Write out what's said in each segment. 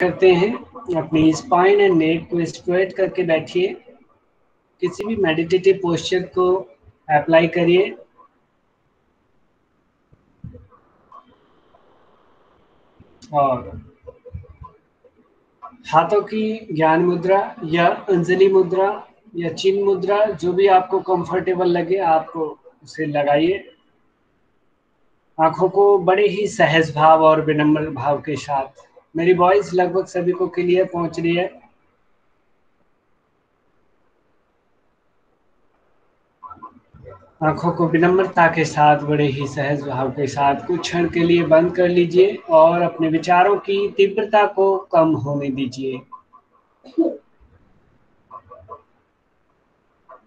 करते हैं। अपनी स्पाइन एंड नेक को स्ट्रेट करके बैठिए। किसी भी मेडिटेटिव पोस्चर को अप्लाई करिए। और हाथों की ज्ञान मुद्रा या अंजलि मुद्रा या चिन्ह मुद्रा, जो भी आपको कंफर्टेबल लगे आप उसे लगाइए। आंखों को बड़े ही सहज भाव और विनम्र भाव के साथ। मेरी वॉइस लगभग सभी को क्लियर पहुंच रही है। आंखों को विनम्रता के साथ बड़े ही सहज भाव के साथ कुछ क्षण के लिए बंद कर लीजिए और अपने विचारों की तीव्रता को कम होने दीजिए।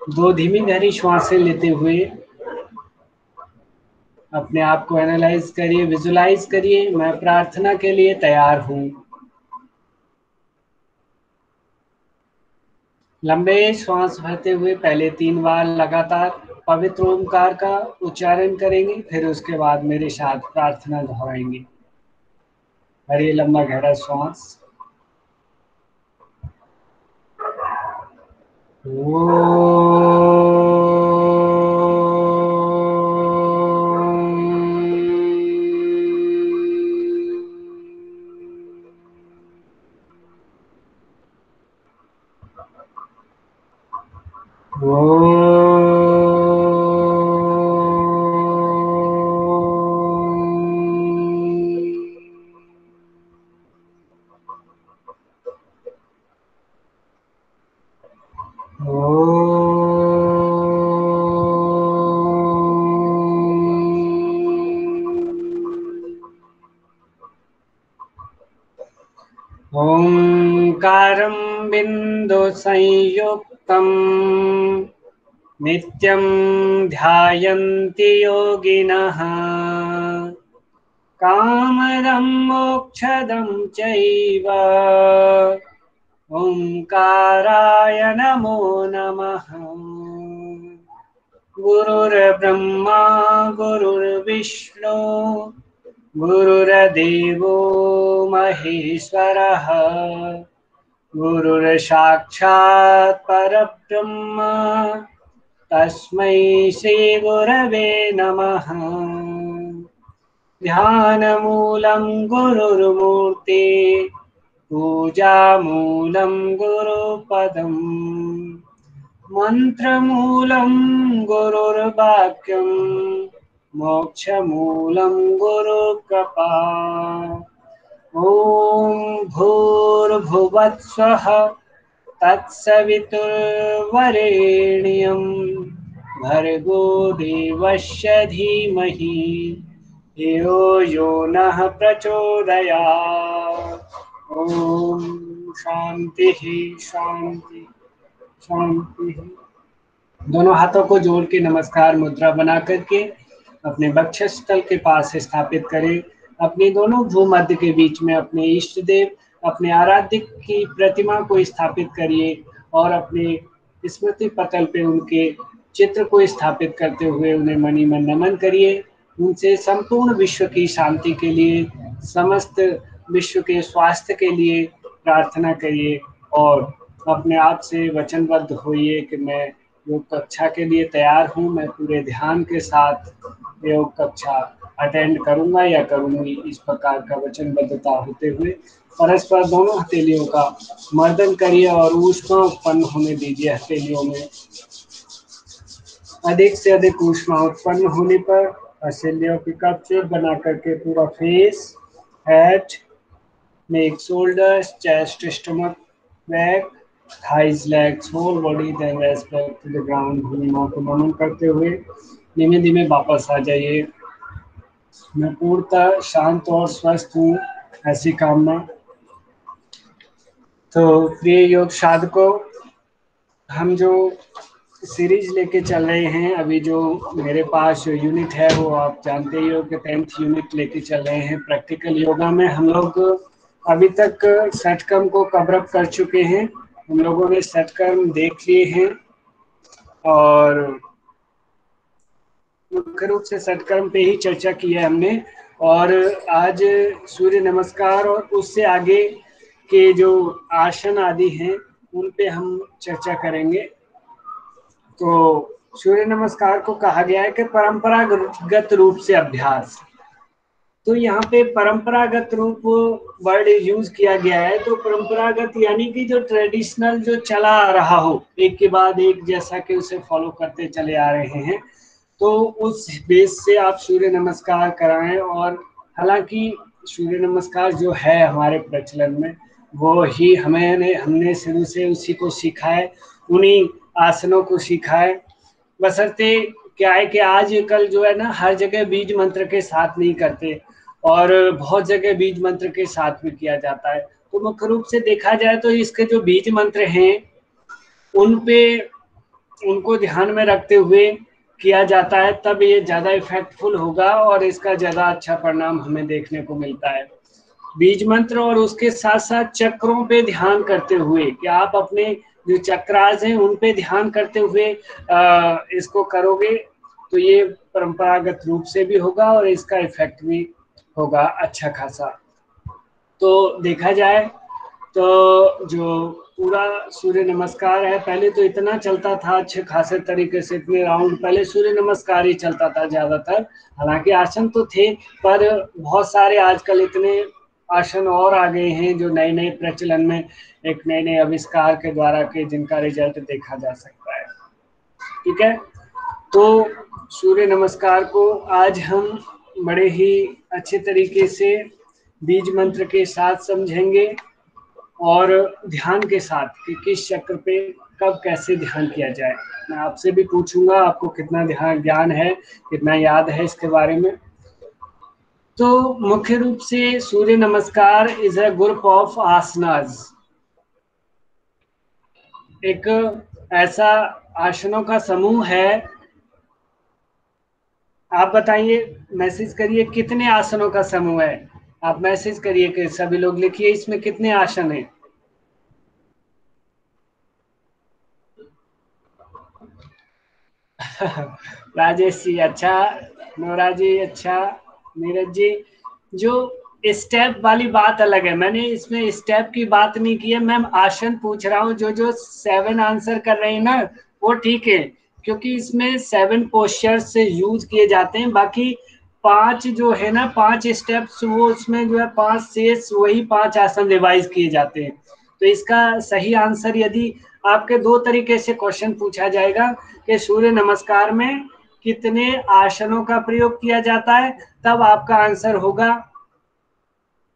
दो धीमी गहरी श्वासें लेते हुए अपने आप को एनालाइज करिए, विजुलाइज करिए। मैं प्रार्थना के लिए तैयार हूँ। लंबे श्वास भरते हुए पहले 3 बार लगातार पवित्र ओमकार का उच्चारण करेंगे, फिर उसके बाद मेरे साथ प्रार्थना दोहराएंगे। भरिए लंबा गहरा श्वास। ओंकारं बिंदु संयुक्तम् नित्यं ध्यायन्ति योगिनः कामदं मोक्षदं चैव ओंकाराय नमो नमः। गुरुर्ब्रह्मा गुरुर्विष्णु गुरुर्देवो महेश्वरः गुरुर्साक्षात् परब्रह्म तस्मै श्री गुरवे नमः। ध्यानमूलं गुरुर्मूर्ति पूजामूलं गुरुपदम् मंत्रमूलं गुरुर्वाक्यं मोक्षमूलं गुरुकृपा। ॐ भूर्भुवस्सुः तत्सवितुर्वरेण्यं भर्गो देवस्य धीमहि धियो यो नः प्रचोदयात्। ॐ शांति शांति शांति। दोनों हाथों को जोड़ के नमस्कार मुद्रा बना करके अपने वक्षस्थल के पास स्थापित करें। अपनी दोनों भूमध्य के बीच में अपने इष्ट देव, अपने आराध्य की प्रतिमा को स्थापित करिए और अपने स्मृति पटल पे उनके चित्र को स्थापित करते हुए उन्हें मणि मन नमन करिए। उनसे संपूर्ण विश्व की शांति के लिए, समस्त विश्व के स्वास्थ्य के लिए प्रार्थना करिए और अपने आप से वचनबद्ध होइए कि मैं योग कक्षा के लिए तैयार हूँ। मैं पूरे ध्यान के साथ योग कक्षा अटेंड करूंगा या करूंगी। इस प्रकार का वचनबद्धता होते हुए परस्पर दोनों हथेलियों का मर्दन करिए और ऊष्मा उत्पन्न होने दीजिए। हथेलियों में अधिक से अधिक ऊष्मा उत्पन्न होने पर हथेलियों की कप शेप बना करके पूरा face, head, neck, shoulders, chest, stomach, back, thighs, legs, whole body, then raise back to the ground। भूमि को नमन करते हुए धीमे धीमे वापस आ जाइए। मैं पूर्णतः शांत और स्वस्थ हूँ, ऐसी कामना। तो प्रिय योग साधकों, हम जो सीरीज लेके चल रहे हैं, अभी जो मेरे पास जो यूनिट है वो आप जानते ही हो कि 10th यूनिट लेके चल रहे हैं। प्रैक्टिकल योगा में हम लोग अभी तक षटकर्म को कवर अप कर चुके हैं। हम लोगों ने षटकर्म देख लिए हैं और मुख्य रूप से षटकर्म पे ही चर्चा की है हमने। और आज सूर्य नमस्कार और उससे आगे के जो आसन आदि हैं उन पे हम चर्चा करेंगे। तो सूर्य नमस्कार को कहा गया है कि परंपरागत रूप से अभ्यास। तो यहाँ पे परंपरागत रूप वर्ड यूज किया गया है। तो परंपरागत यानी कि जो ट्रेडिशनल जो चला आ रहा हो, एक के बाद एक जैसा कि उसे फॉलो करते चले आ रहे हैं, तो उस बेस से आप सूर्य नमस्कार कराएं। और हालांकि सूर्य नमस्कार जो है हमारे प्रचलन में, वो ही हमने शुरू से उसी को सीखा है, उन्हीं आसनों को सीखा है। बशर्ते क्या है कि आजकल जो है ना, हर जगह बीज मंत्र के साथ नहीं करते, और बहुत जगह बीज मंत्र के साथ भी किया जाता है। तो मुख्य रूप से देखा जाए तो इसके जो बीज मंत्र हैं उन पे उनको ध्यान में रखते हुए किया जाता है, तब ये ज़्यादा इफेक्टफुल होगा और इसका ज़्यादा अच्छा परिणाम हमें देखने को मिलता है। बीज मंत्र और उसके साथ साथ चक्रों पे ध्यान करते हुए कि आप अपने जो चक्रास हैं उन पे ध्यान करते हुए इसको करोगे तो ये परंपरागत रूप से भी होगा और इसका इफेक्ट भी होगा अच्छा खासा। तो देखा जाए तो जो पूरा सूर्य नमस्कार है, पहले तो इतना चलता था अच्छे खासे तरीके से, इतने राउंड पहले सूर्य नमस्कार ही चलता था ज़्यादातर। हालांकि आसन तो थे, पर बहुत सारे आजकल इतने आसन और आ गए हैं जो नए नए प्रचलन में, एक नए नए आविष्कार के द्वारा के जिनका रिजल्ट देखा जा सकता है। ठीक है, तो सूर्य नमस्कार को आज हम बड़े ही अच्छे तरीके से बीज मंत्र के साथ समझेंगे और ध्यान के साथ कि किस चक्र पे कब कैसे ध्यान किया जाए। मैं आपसे भी पूछूंगा आपको कितना ध्यान ज्ञान है, कितना याद है इसके बारे में। तो मुख्य रूप से सूर्य नमस्कार इज अ ग्रुप ऑफ आसनास, एक ऐसा आसनों का समूह है। आप बताइए, मैसेज करिए कितने आसनों का समूह है। आप मैसेज करिए कि सभी लोग लिखिए इसमें कितने आसन हैं। राजेश जी अच्छा, नोरा जी अच्छा, नीरज जी। जो स्टेप वाली बात अलग है, मैंने इसमें स्टेप की बात नहीं की है, मैं आसन पूछ रहा हूँ। जो जो 7 आंसर कर रहे हैं ना, वो ठीक है, क्योंकि इसमें 7 पोस्चर्स से यूज किए जाते हैं। बाकी 5 जो है ना, 5 स्टेप्स, वो उसमें जो है 5 शेष वही 5 आसन रिवाइज किए जाते हैं। तो इसका सही आंसर, यदि आपके 2 तरीके से क्वेश्चन पूछा जाएगा कि सूर्य नमस्कार में कितने आसनों का प्रयोग किया जाता है, तब आपका आंसर होगा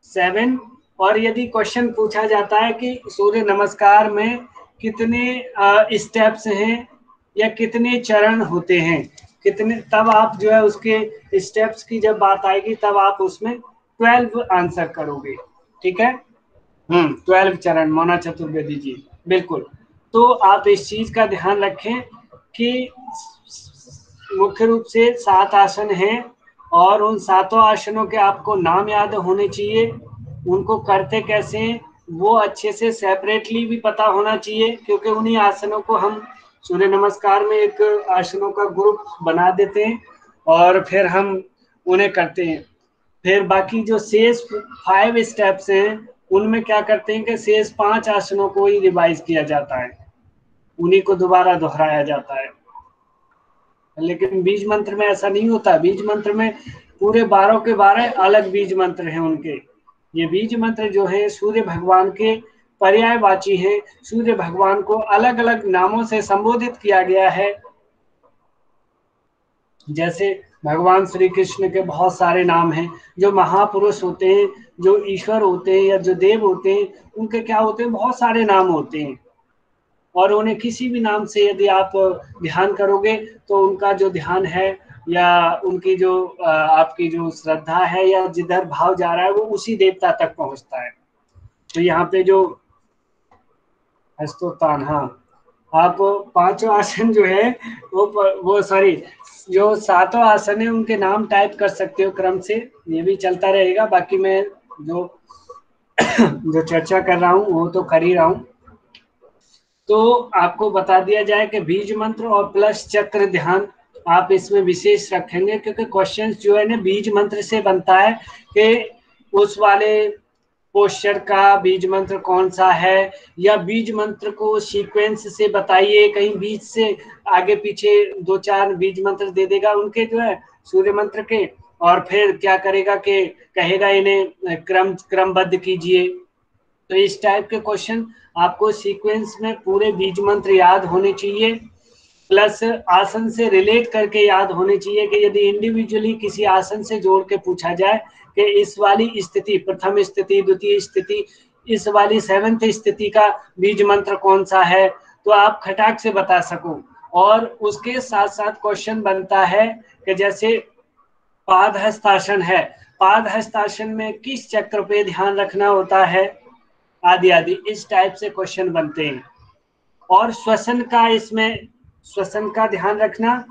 7। और यदि क्वेश्चन पूछा जाता है कि सूर्य नमस्कार में कितने स्टेप्स हैं या कितने चरण होते हैं, कितने, तब आप जो है उसके स्टेप्स की जब बात आएगी तब आप उसमें 12 आंसर करोगे। ठीक है, 12 चरण, मोना चतुर्वेदी जी, बिल्कुल। तो आप इस चीज का ध्यान रखें कि मुख्य रूप से 7 आसन हैं और उन 7 आसनों के आपको नाम याद होने चाहिए, उनको करते कैसे हैं वो अच्छे से सेपरेटली भी पता होना चाहिए, क्योंकि उन्हीं आसनों को हम सूर्य नमस्कार में एक आसनों का ग्रुप बना देते हैं और फिर हम उन्हें करते हैं। फिर बाकी जो शेष 5 स्टेप्स हैं उनमें क्या करते हैं कि शेष 5 आसनों को ही रिवाइज किया जाता है, उन्हीं को दोबारा दोहराया जाता है। लेकिन बीज मंत्र में ऐसा नहीं होता। बीज मंत्र में पूरे 12 के 12 अलग बीज मंत्र हैं उनके। ये बीज मंत्र जो है सूर्य भगवान के पर्यायवाची हैं, सूर्य भगवान को अलग अलग नामों से संबोधित किया गया है। जैसे भगवान श्री कृष्ण के बहुत सारे नाम हैं, जो महापुरुष होते हैं, जो ईश्वर होते हैं या जो देव होते हैं, उनके क्या होते हैं, बहुत सारे नाम होते हैं। और उन्हें किसी भी नाम से यदि आप ध्यान करोगे तो उनका जो ध्यान है या उनकी जो आपकी जो श्रद्धा है या जिधर भाव जा रहा है वो उसी देवता तक पहुंचता है। तो यहाँ पे जो हस्तोत्तान, हाँ, आप 5 आसन जो है वो सॉरी, जो 7 आसन है उनके नाम टाइप कर सकते हो क्रम से, ये भी चलता रहेगा। बाकी मैं जो जो चर्चा कर रहा हूँ वो तो कर ही रहा हूँ। तो आपको बता दिया जाए कि बीज मंत्र और प्लस चक्र ध्यान आप इसमें विशेष रखेंगे, क्योंकि क्वेश्चन जो है ना बीज मंत्र से बनता है कि उस वाले पोस्चर का बीज मंत्र कौन सा है, या बीज मंत्र को सीक्वेंस से बताइए, कहीं बीच से आगे पीछे 2-4 बीज मंत्र दे देगा उनके जो है सूर्य मंत्र के, और फिर क्या करेगा कि कहेगा इन्हें क्रमबद्ध कीजिए। तो इस टाइप के क्वेश्चन आपको सीक्वेंस में पूरे बीज मंत्र याद होने चाहिए, प्लस आसन से रिलेट करके याद होने चाहिए कि यदि इंडिविजुअली किसी आसन से जोड़ के पूछा जाए कि इस वाली स्थिति, प्रथम स्थिति, द्वितीय स्थिति, इस वाली 7th स्थिति का बीज मंत्र कौन सा है, तो आप खटाक से बता सको। और उसके साथ साथ क्वेश्चन बनता है कि जैसे पाद हस्तासन है, पाद हस्तासन में किस चक्र पे ध्यान रखना होता है, आदि आदि इस टाइप से क्वेश्चन बनते हैं। और श्वसन का, इसमें श्वसन का ध्यान रखना,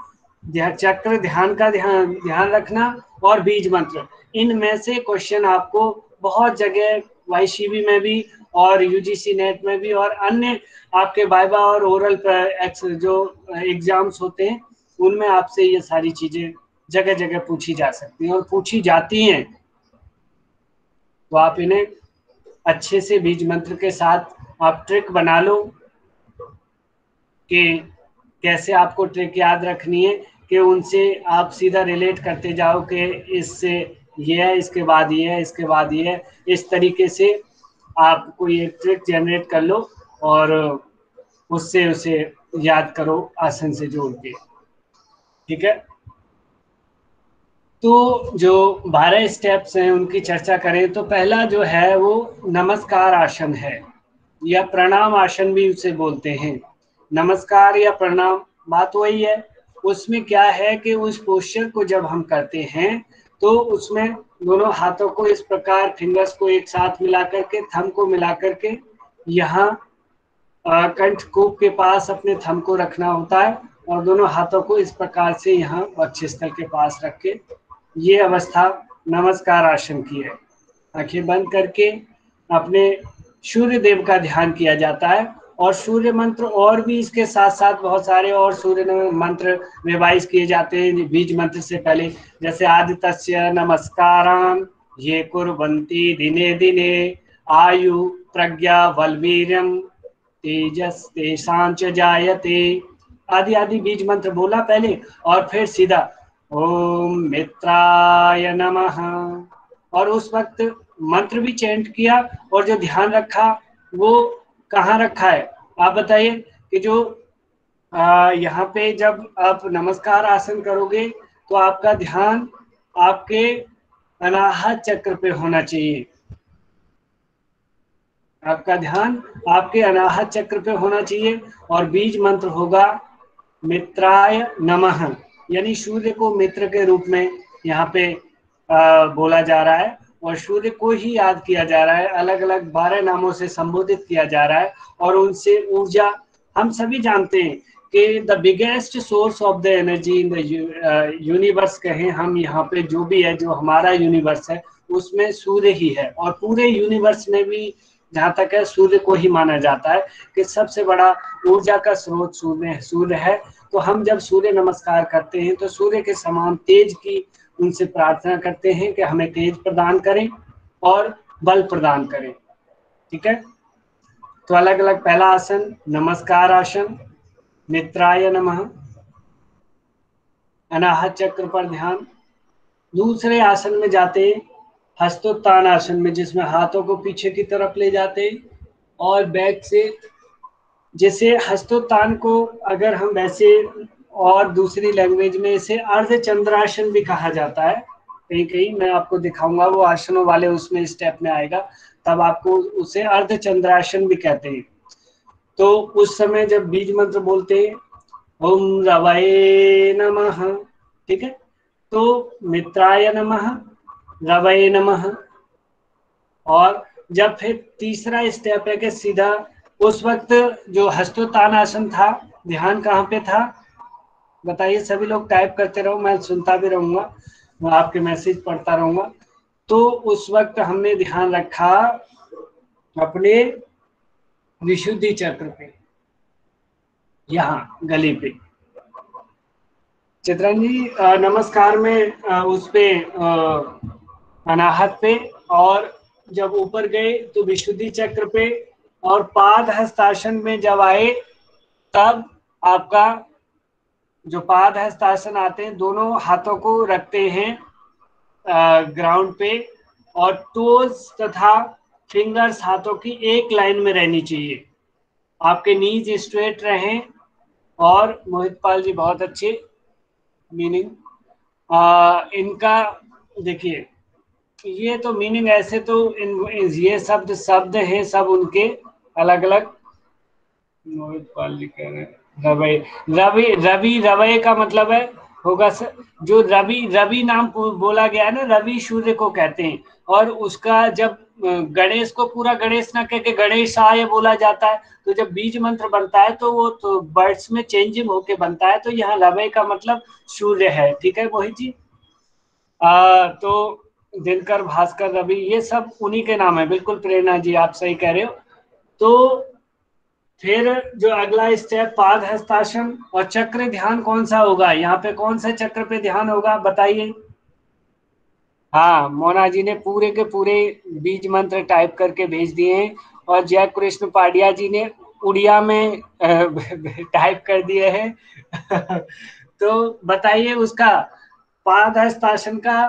चक्र ध्यान का ध्यान रखना, और बीज मंत्र, इनमें से क्वेश्चन आपको बहुत जगह वाईसीबी में भी और यूजीसी नेट में भी और अन्य आपके वाइवा और ओरल जो एग्जाम्स होते हैं उनमें आपसे ये सारी चीजें जगह जगह पूछी जा सकती हैं और पूछी जाती हैं। तो आप इन्हें अच्छे से बीज मंत्र के साथ आप ट्रिक बना लो कि कैसे आपको ट्रिक याद रखनी है, कि उनसे आप सीधा रिलेट करते जाओ कि इससे ये है, इसके बाद ये है, इसके बाद ये है, इस तरीके से आप कोई एक ट्रिक जनरेट कर लो और उससे उसे याद करो आसन से जोड़ के। ठीक है, तो जो 12 स्टेप्स हैं उनकी चर्चा करें तो पहला जो है वो नमस्कार आसन है, या प्रणाम आसन भी उसे बोलते हैं। नमस्कार या प्रणाम बात वही है। उसमें क्या है कि उस पोस्चर को जब हम करते हैं तो उसमें दोनों हाथों को इस प्रकार, फिंगर्स को एक साथ मिला करके, थंब को मिला करके यहाँ कंठ कूप के पास अपने थंब को रखना होता है, और दोनों हाथों को इस प्रकार से यहाँ वक्षस्थल के पास रख के, ये अवस्था नमस्कार आसन की है। आंखें बंद करके अपने सूर्य देव का ध्यान किया जाता है, और सूर्य मंत्र और भी इसके साथ साथ बहुत सारे और सूर्य मंत्र रिवाइज किए जाते हैं बीज मंत्र से पहले, जैसे आदित्य नमस्कारम ये कुर्वन्ति दिने दिने आयु प्रज्ञा बलवीर्यम तेजस तेषांच जायते, आदि आदि बीज मंत्र बोला पहले, और फिर सीधा ओम मित्राय नमः, और उस वक्त मंत्र भी चैंट किया, और जो ध्यान रखा वो कहाँ रखा है आप बताइए, कि जो यहाँ पे जब आप नमस्कार आसन करोगे तो आपका ध्यान आपके अनाहत चक्र पे होना चाहिए, आपका ध्यान आपके अनाहत चक्र पे होना चाहिए, और बीज मंत्र होगा मित्राय नमः, यानी सूर्य को मित्र के रूप में यहाँ पे बोला जा रहा है, और सूर्य को ही याद किया जा रहा है, अलग अलग 12 नामों से संबोधित किया जा रहा है, और उनसे ऊर्जा, हम सभी जानते हैं कि the biggest source of the energy in the universe कहें हम, यहाँ पे जो भी है, जो हमारा यूनिवर्स है उसमें सूर्य ही है, और पूरे यूनिवर्स में भी जहाँ तक है सूर्य को ही माना जाता है कि सबसे बड़ा ऊर्जा का स्रोत सूर्य है। तो हम जब सूर्य नमस्कार करते हैं तो सूर्य के समान तेज की उनसे प्रार्थना करते हैं कि हमें तेज प्रदान करें और बल प्रदान करें। ठीक है, तो अलग अलग, पहला आसन नमस्कार आसन, मित्राय नमः, अनाहत चक्र पर ध्यान। दूसरे आसन में जाते हस्तोत्तान आसन में, जिसमें हाथों को पीछे की तरफ ले जाते और बैक से, जैसे हस्तोत्तान को अगर हम वैसे और दूसरी लैंग्वेज में इसे अर्धचंद्रासन भी कहा जाता है, कहीं कहीं मैं आपको दिखाऊंगा, वो आसनों वाले उसमें स्टेप में आएगा, तब आपको उसे अर्धचंद्रासन भी कहते हैं। तो उस समय जब बीज मंत्र बोलते हैं ओम रवये नमः, ठीक है, तो मित्राय नमः, रवये नमः, और जब फिर तीसरा स्टेप है कि सीधा उस वक्त जो हस्तोत्तान आसन था, ध्यान कहाँ पे था बताइए, सभी लोग टाइप करते रहो, मैं सुनता भी रहूंगा, मैं आपके मैसेज पढ़ता रहूंगा। तो उस वक्त हमने ध्यान रखा अपने विशुद्धि चक्र पे, यहाँ गले पे। चित्रण जी नमस्कार में उस पे अनाहत पे और जब ऊपर गए तो विशुद्धि चक्र पे, और पाद हस्तासन में जब आए तब आपका जो पाद हस्तासन आते हैं दोनों हाथों को रखते हैं ग्राउंड पे, और टोज तथा फिंगर्स हाथों की एक लाइन में रहनी चाहिए, आपके नीज स्ट्रेट रहें। और मोहित पाल जी बहुत अच्छे मीनिंग इनका देखिए, ये तो मीनिंग ऐसे तो ये शब्द शब्द हैं सब उनके अलग अलग। मोहित पाल जी कह रहे हैं रवि, रवि रवि रवि का मतलब है होगा सर, जो रवि रवि नाम बोला गया है ना, रवि सूर्य को कहते हैं। और उसका जब गणेश को पूरा गणेश ना कह के गणेशाय बोला जाता है, तो जब बीज मंत्र बनता है तो वो तो वर्ड्स में चेंजिंग होके बनता है, तो यहाँ रवि का मतलब सूर्य है। ठीक है मोहित जी। तो दिनकर, भास्कर, रवि ये सब उन्हीं के नाम है। बिल्कुल प्रेरणा जी आप सही कह रहे हो। तो फिर जो अगला स्टेप पाद हस्तासन और चक्र ध्यान कौन सा होगा, यहाँ पे कौन सा चक्र पे ध्यान होगा बताइए। हाँ, मोना जी ने पूरे के पूरे बीज मंत्र टाइप करके भेज दिए हैं, और जय कृष्ण पाडिया जी ने उड़िया में टाइप कर दिए हैं। तो बताइए उसका पाद हस्तासन का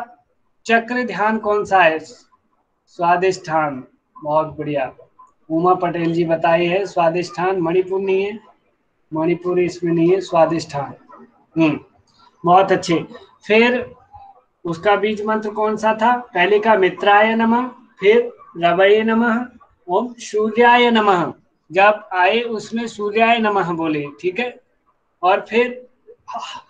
चक्र ध्यान कौन सा है। स्वादिष्ठान, बहुत बढ़िया। उमा पटेल जी बताए है स्वादिष्ठान, मणिपुर नहीं है, मणिपुर इसमें नहीं है, स्वादिष्ठान। बहुत अच्छे। फिर उसका बीज मंत्र कौन सा था, पहले का मित्राय नमः, फिर रवये नमः, ओम सूर्याय नमः, जब आए उसमें सूर्याय नमः बोले। ठीक है। और फिर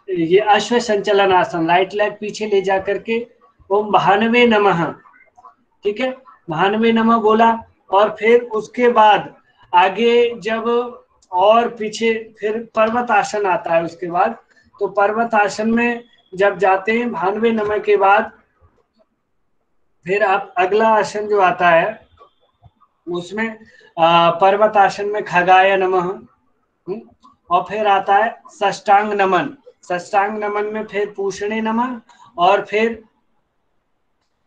ये अश्व संचलन आसन, राइट लेग पीछे ले जा करके ओम भानवे नमः। ठीक है, भानवे नमः बोला। और फिर उसके बाद आगे जब और पीछे फिर पर्वत आसन आता है उसके बाद, तो पर्वत आसन में जब जाते हैं भानवे नमः के बाद, फिर आप अगला आसन जो आता है उसमें पर्वत आसन में खगाय नमः। और फिर आता है साष्टांग नमन, साष्टांग नमन में फिर पूषणे नमः, और फिर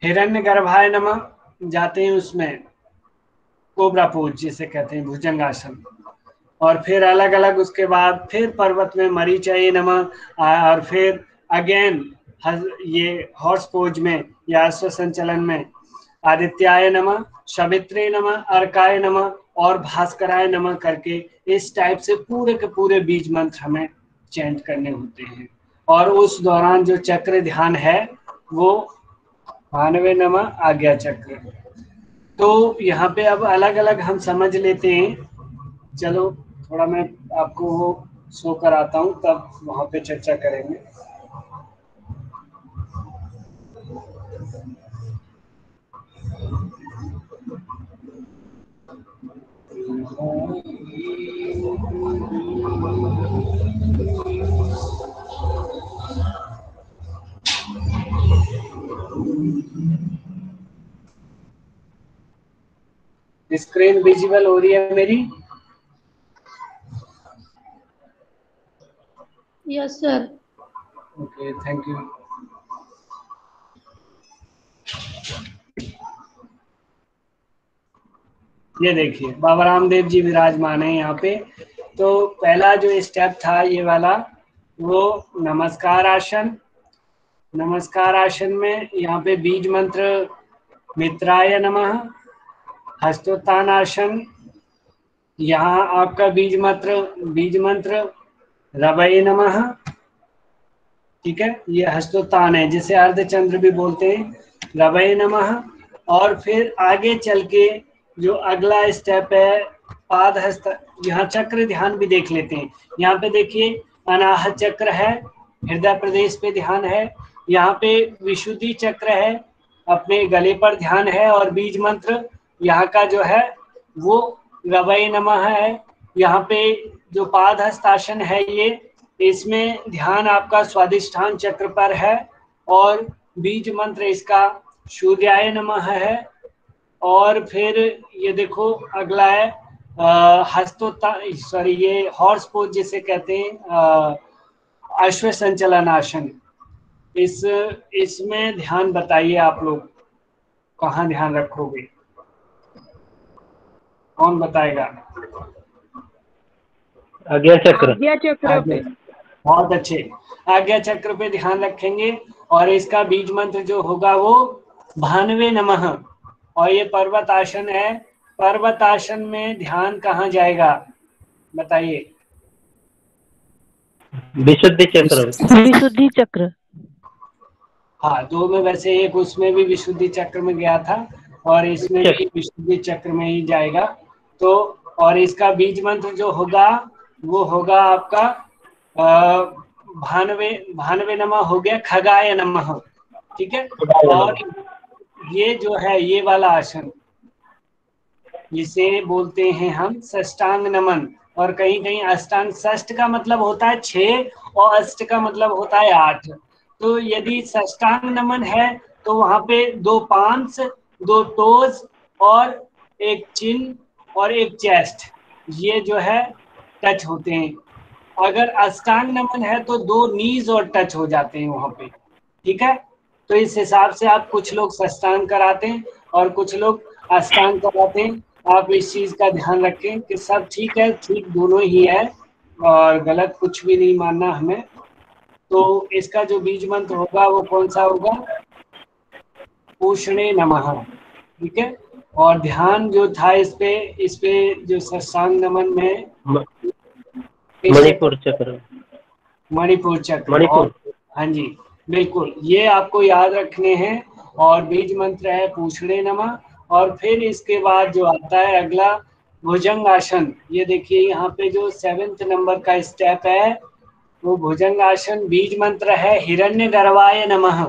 हिरण्य गर्भाय नमः जाते हैं उसमें, कोबरा पोज जिसे कहते हैं, भुजंगासन। और फिर अलग अलग उसके बाद फिर पर्वत में मरीचय नमः, और फिर अगेन ये हॉर्स पोज में या अश्व संचलन में आदित्याय नमः, सवित्रे नमः, अर्काय नमः और भास्कराय नमः करके इस टाइप से पूरे के पूरे बीज मंत्र हमें चैंट करने होते हैं। और उस दौरान जो चक्र ध्यान है वो भानवे नमः आज्ञा चक्र। तो यहाँ पे अब अलग अलग हम समझ लेते हैं। चलो थोड़ा मैं आपको वो शो कराता हूँ, तब वहाँ पे चर्चा करेंगे। स्क्रीन विजिबल हो रही है मेरी? Yes sir. Okay, thank you. ये देखिए बाबा रामदेव जी विराजमान है यहाँ पे। तो पहला जो स्टेप था ये वाला, वो नमस्कार आसन। नमस्कार आसन में यहाँ पे बीज मंत्र मित्राय नमः, हस्तोत्थान आसन, यहाँ आपका बीज मंत्र रवये नमः। ठीक है, ये हस्तोत्थान है जिसे अर्धचंद्र भी बोलते हैं, रवये नमः। और फिर आगे चल के जो अगला स्टेप है पाद हस्त, यहाँ चक्र ध्यान भी देख लेते हैं। यहाँ पे देखिए अनाहत चक्र है, हृदय प्रदेश पे ध्यान है, यहाँ पे विशुद्धि चक्र है, अपने गले पर ध्यान है, और बीज मंत्र यहाँ का जो है वो रवये नमः है। यहाँ पे जो पाद हस्तासन है ये, इसमें ध्यान आपका स्वादिष्ठान चक्र पर है, और बीज मंत्र इसका सूर्याय नमः है। और फिर ये देखो अगला है सॉरी ये हॉर्स पोज जिसे कहते हैं, अश्व संचलन आसन। इसमें ध्यान बताइए आप लोग कहाँ ध्यान रखोगे। कौन बताएगा? आज्ञा चक्र। आज्ञा चक्र पे। बहुत अच्छे। आज्ञा चक्र पे ध्यान रखेंगे। और इसका बीज मंत्र जो होगा वो भानवे नमः। और ये पर्वत आसन है। पर्वत आसन में ध्यान कहाँ जाएगा बताइए? विशुद्धि चक्र। विशुद्धि चक्र। हाँ, दो में वैसे एक उसमें भी विशुद्धि चक्र में गया था और इसमें भी विशुद्धि चक्र में ही जाएगा। तो और इसका बीज मंत्र जो होगा वो होगा आपका भानवे भानवे नमः हो गया, खगाय नमः। ठीक है। और ये जो है ये वाला आसन जिसे बोलते हैं हम षष्टांग नमन। और कहीं कहीं अष्टांग, षष्ठ का मतलब होता है 6 और अष्ट का मतलब होता है 8। तो यदि षष्टांग नमन है तो वहां पे 2 पांस, 2 टोज और एक चिन और एक चेस्ट, ये जो है टच होते हैं। अगर अष्टांग नमन है तो 2 नीज और टच हो जाते हैं वहां पे। ठीक है। तो इस हिसाब से आप कुछ लोग षष्टांग कराते हैं और कुछ लोग अष्टांग कराते हैं। आप इस चीज का ध्यान रखें कि सब ठीक है, ठीक दोनों ही है और गलत कुछ भी नहीं मानना हमें। तो इसका जो बीज मंत्र होगा वो कौन सा होगा? पूषणे नमः। ठीक है। और ध्यान जो था इस पे जो षष्टांग नमन में मणिपुर चक्र। मणिपुर चक्र। मणिपुर। और हाँ जी, बिल्कुल ये आपको याद रखने हैं। और बीज मंत्र है पूषणे नमः। और फिर इसके बाद जो आता है अगला भुजंग आसन। ये देखिए यहाँ पे जो 7th नंबर का स्टेप है वो भुजंग आसन। बीज मंत्र है हिरण्य गर्भाय नमः।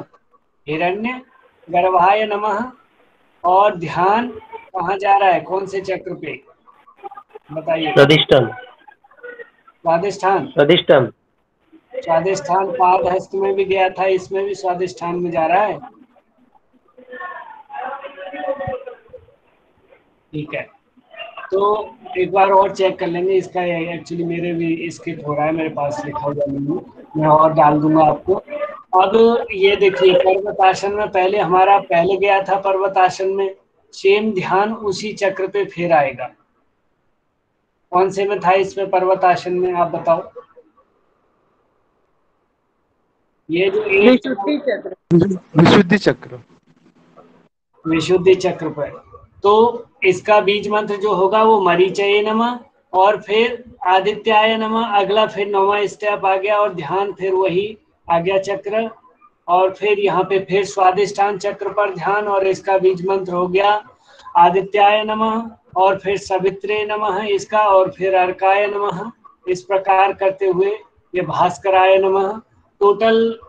हिरण्य गर्भाय नमः। और ध्यान कहाँ जा रहा है, कौन से चक्र पे बताइए? स्वादिष्टान। स्वादिष्ठान। स्वादिष्टान। स्वादिष्ठान पादहस्त में भी गया था, इसमें भी स्वादिष्ठान में जा रहा है। ठीक है। तो एक बार और चेक कर लेंगे इसका। एक्चुअली मेरे भी स्किप हो रहा है, मेरे पास लिखा हुआ नहीं है, मैं और डाल दूंगा आपको। अब ये देखिए पर्वत आसन में पहले हमारा पहले गया था पर्वत आसन में, सेम ध्यान उसी चक्र पे फिर आएगा। कौन से में था इसमें पर्वत आसन में आप बताओ? ये जो एक विशुद्धि चक्र। विशुद्धि चक्र। विशुद्धि चक्र पर। तो इसका बीज मंत्र जो होगा वो मरीचये नमः। और फिर आदित्याय नमः अगला, फिर 9वां स्टेप आ गया और ध्यान फिर वही आज्ञा चक्र। और फिर यहाँ पे फिर स्वादिष्ठान चक्र पर ध्यान और इसका बीज मंत्र हो गया आदित्याय नमः। और फिर सवित्रे नमः इसका, और फिर अर्काय नमः। इस प्रकार करते हुए ये भास्कराय नमः। टोटल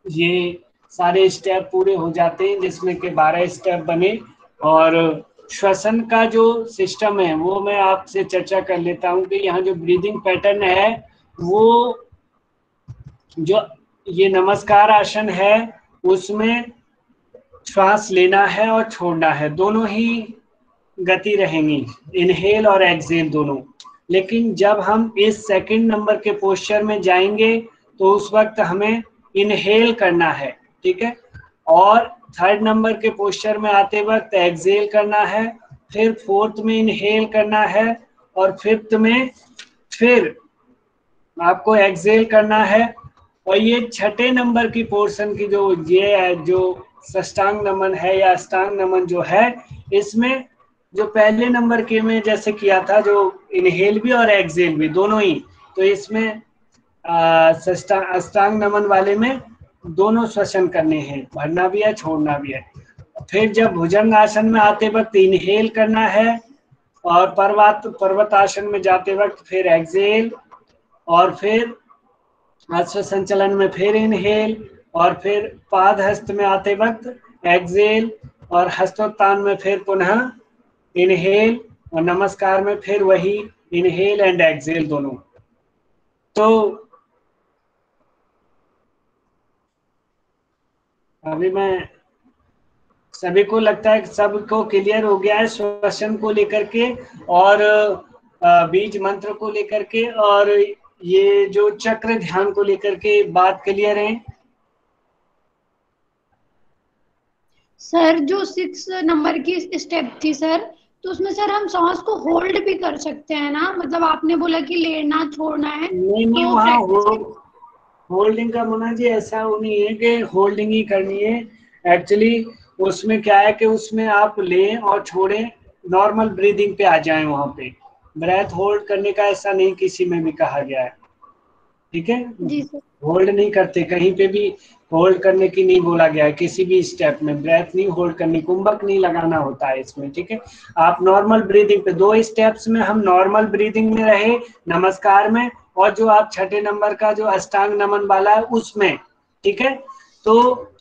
ये सारे स्टेप पूरे हो जाते हैं जिसमें के 12 स्टेप बने। और श्वसन का जो सिस्टम है वो मैं आपसे चर्चा कर लेता हूँ कि यहाँ जो ब्रीदिंग पैटर्न है वो जो ये नमस्कार आसन है उसमें श्वास लेना है और छोड़ना है, दोनों ही गति रहेंगी, इनहेल और एक्सेल दोनों। लेकिन जब हम इस सेकंड नंबर के पोस्चर में जाएंगे तो उस वक्त हमें इनहेल करना है। ठीक है। और थर्ड नंबर के पोस्चर में आते वक्त एक्सेल करना है, फिर फोर्थ में इनहेल करना है और फिफ्थ में फिर आपको एक्सेल करना है। और ये छठे नंबर की पोर्शन की जो ये जो षष्टांग नमन है या अष्टांग नमन जो है, इसमें जो पहले नंबर के में जैसे किया था जो इनहेल भी और एक्सेल भी दोनों ही, तो इसमें अष्टांग नमन वाले में दोनों श्वसन करने हैं, भरना भी है छोड़ना भी है। फिर जब भुजंग आसन में आते वक्त इनहेल करना है और पर्वत आसन में जाते वक्त फिर एक्सेल। और फिर अश्व संचलन में फिर इनहेल। और फिर पाद हस्त में आते वक्त एक्सेल। और हस्तोत्तान में फिर पुनः इनहेल। और नमस्कार में फिर वही इनहेल एंड एक्सेल दोनों। तो अभी मैं सभी को लगता है कि सबको क्लियर हो गया है श्वसन को लेकर के और बीज मंत्र को लेकर के और ये जो चक्र ध्यान को लेकर के बात क्लियर है? सर जो 6 नंबर की स्टेप थी सर, तो उसमें सर हम सांस को होल्ड भी कर सकते हैं ना, मतलब आपने बोला कि लेना छोड़ना है, नहीं, तो वहाँ प्रैक्टिस। होल्डिंग का मुन्ना जी ऐसा वो नहीं है कि होल्डिंग ही करनी है। एक्चुअली उसमें क्या है कि उसमें आप लें और छोड़ें, नॉर्मल ब्रीदिंग पे आ जाएं। वहाँ पे ब्रेथ होल्ड करने का ऐसा नहीं किसी में भी कहा गया है, ठीक है। जी सर। होल्ड नहीं करते कहीं पे भी, होल्ड करने की नहीं बोला गया है किसी भी स्टेप में। ब्रेथ नहीं होल्ड करनी, कुंभक नहीं लगाना होता है इसमें, ठीक है। आप नॉर्मल ब्रीदिंग पे 2 स्टेप्स में हम नॉर्मल ब्रीदिंग में रहे, नमस्कार में, और जो आप छठे नंबर का जो अष्टांग नमन वाला है उसमें, ठीक है। तो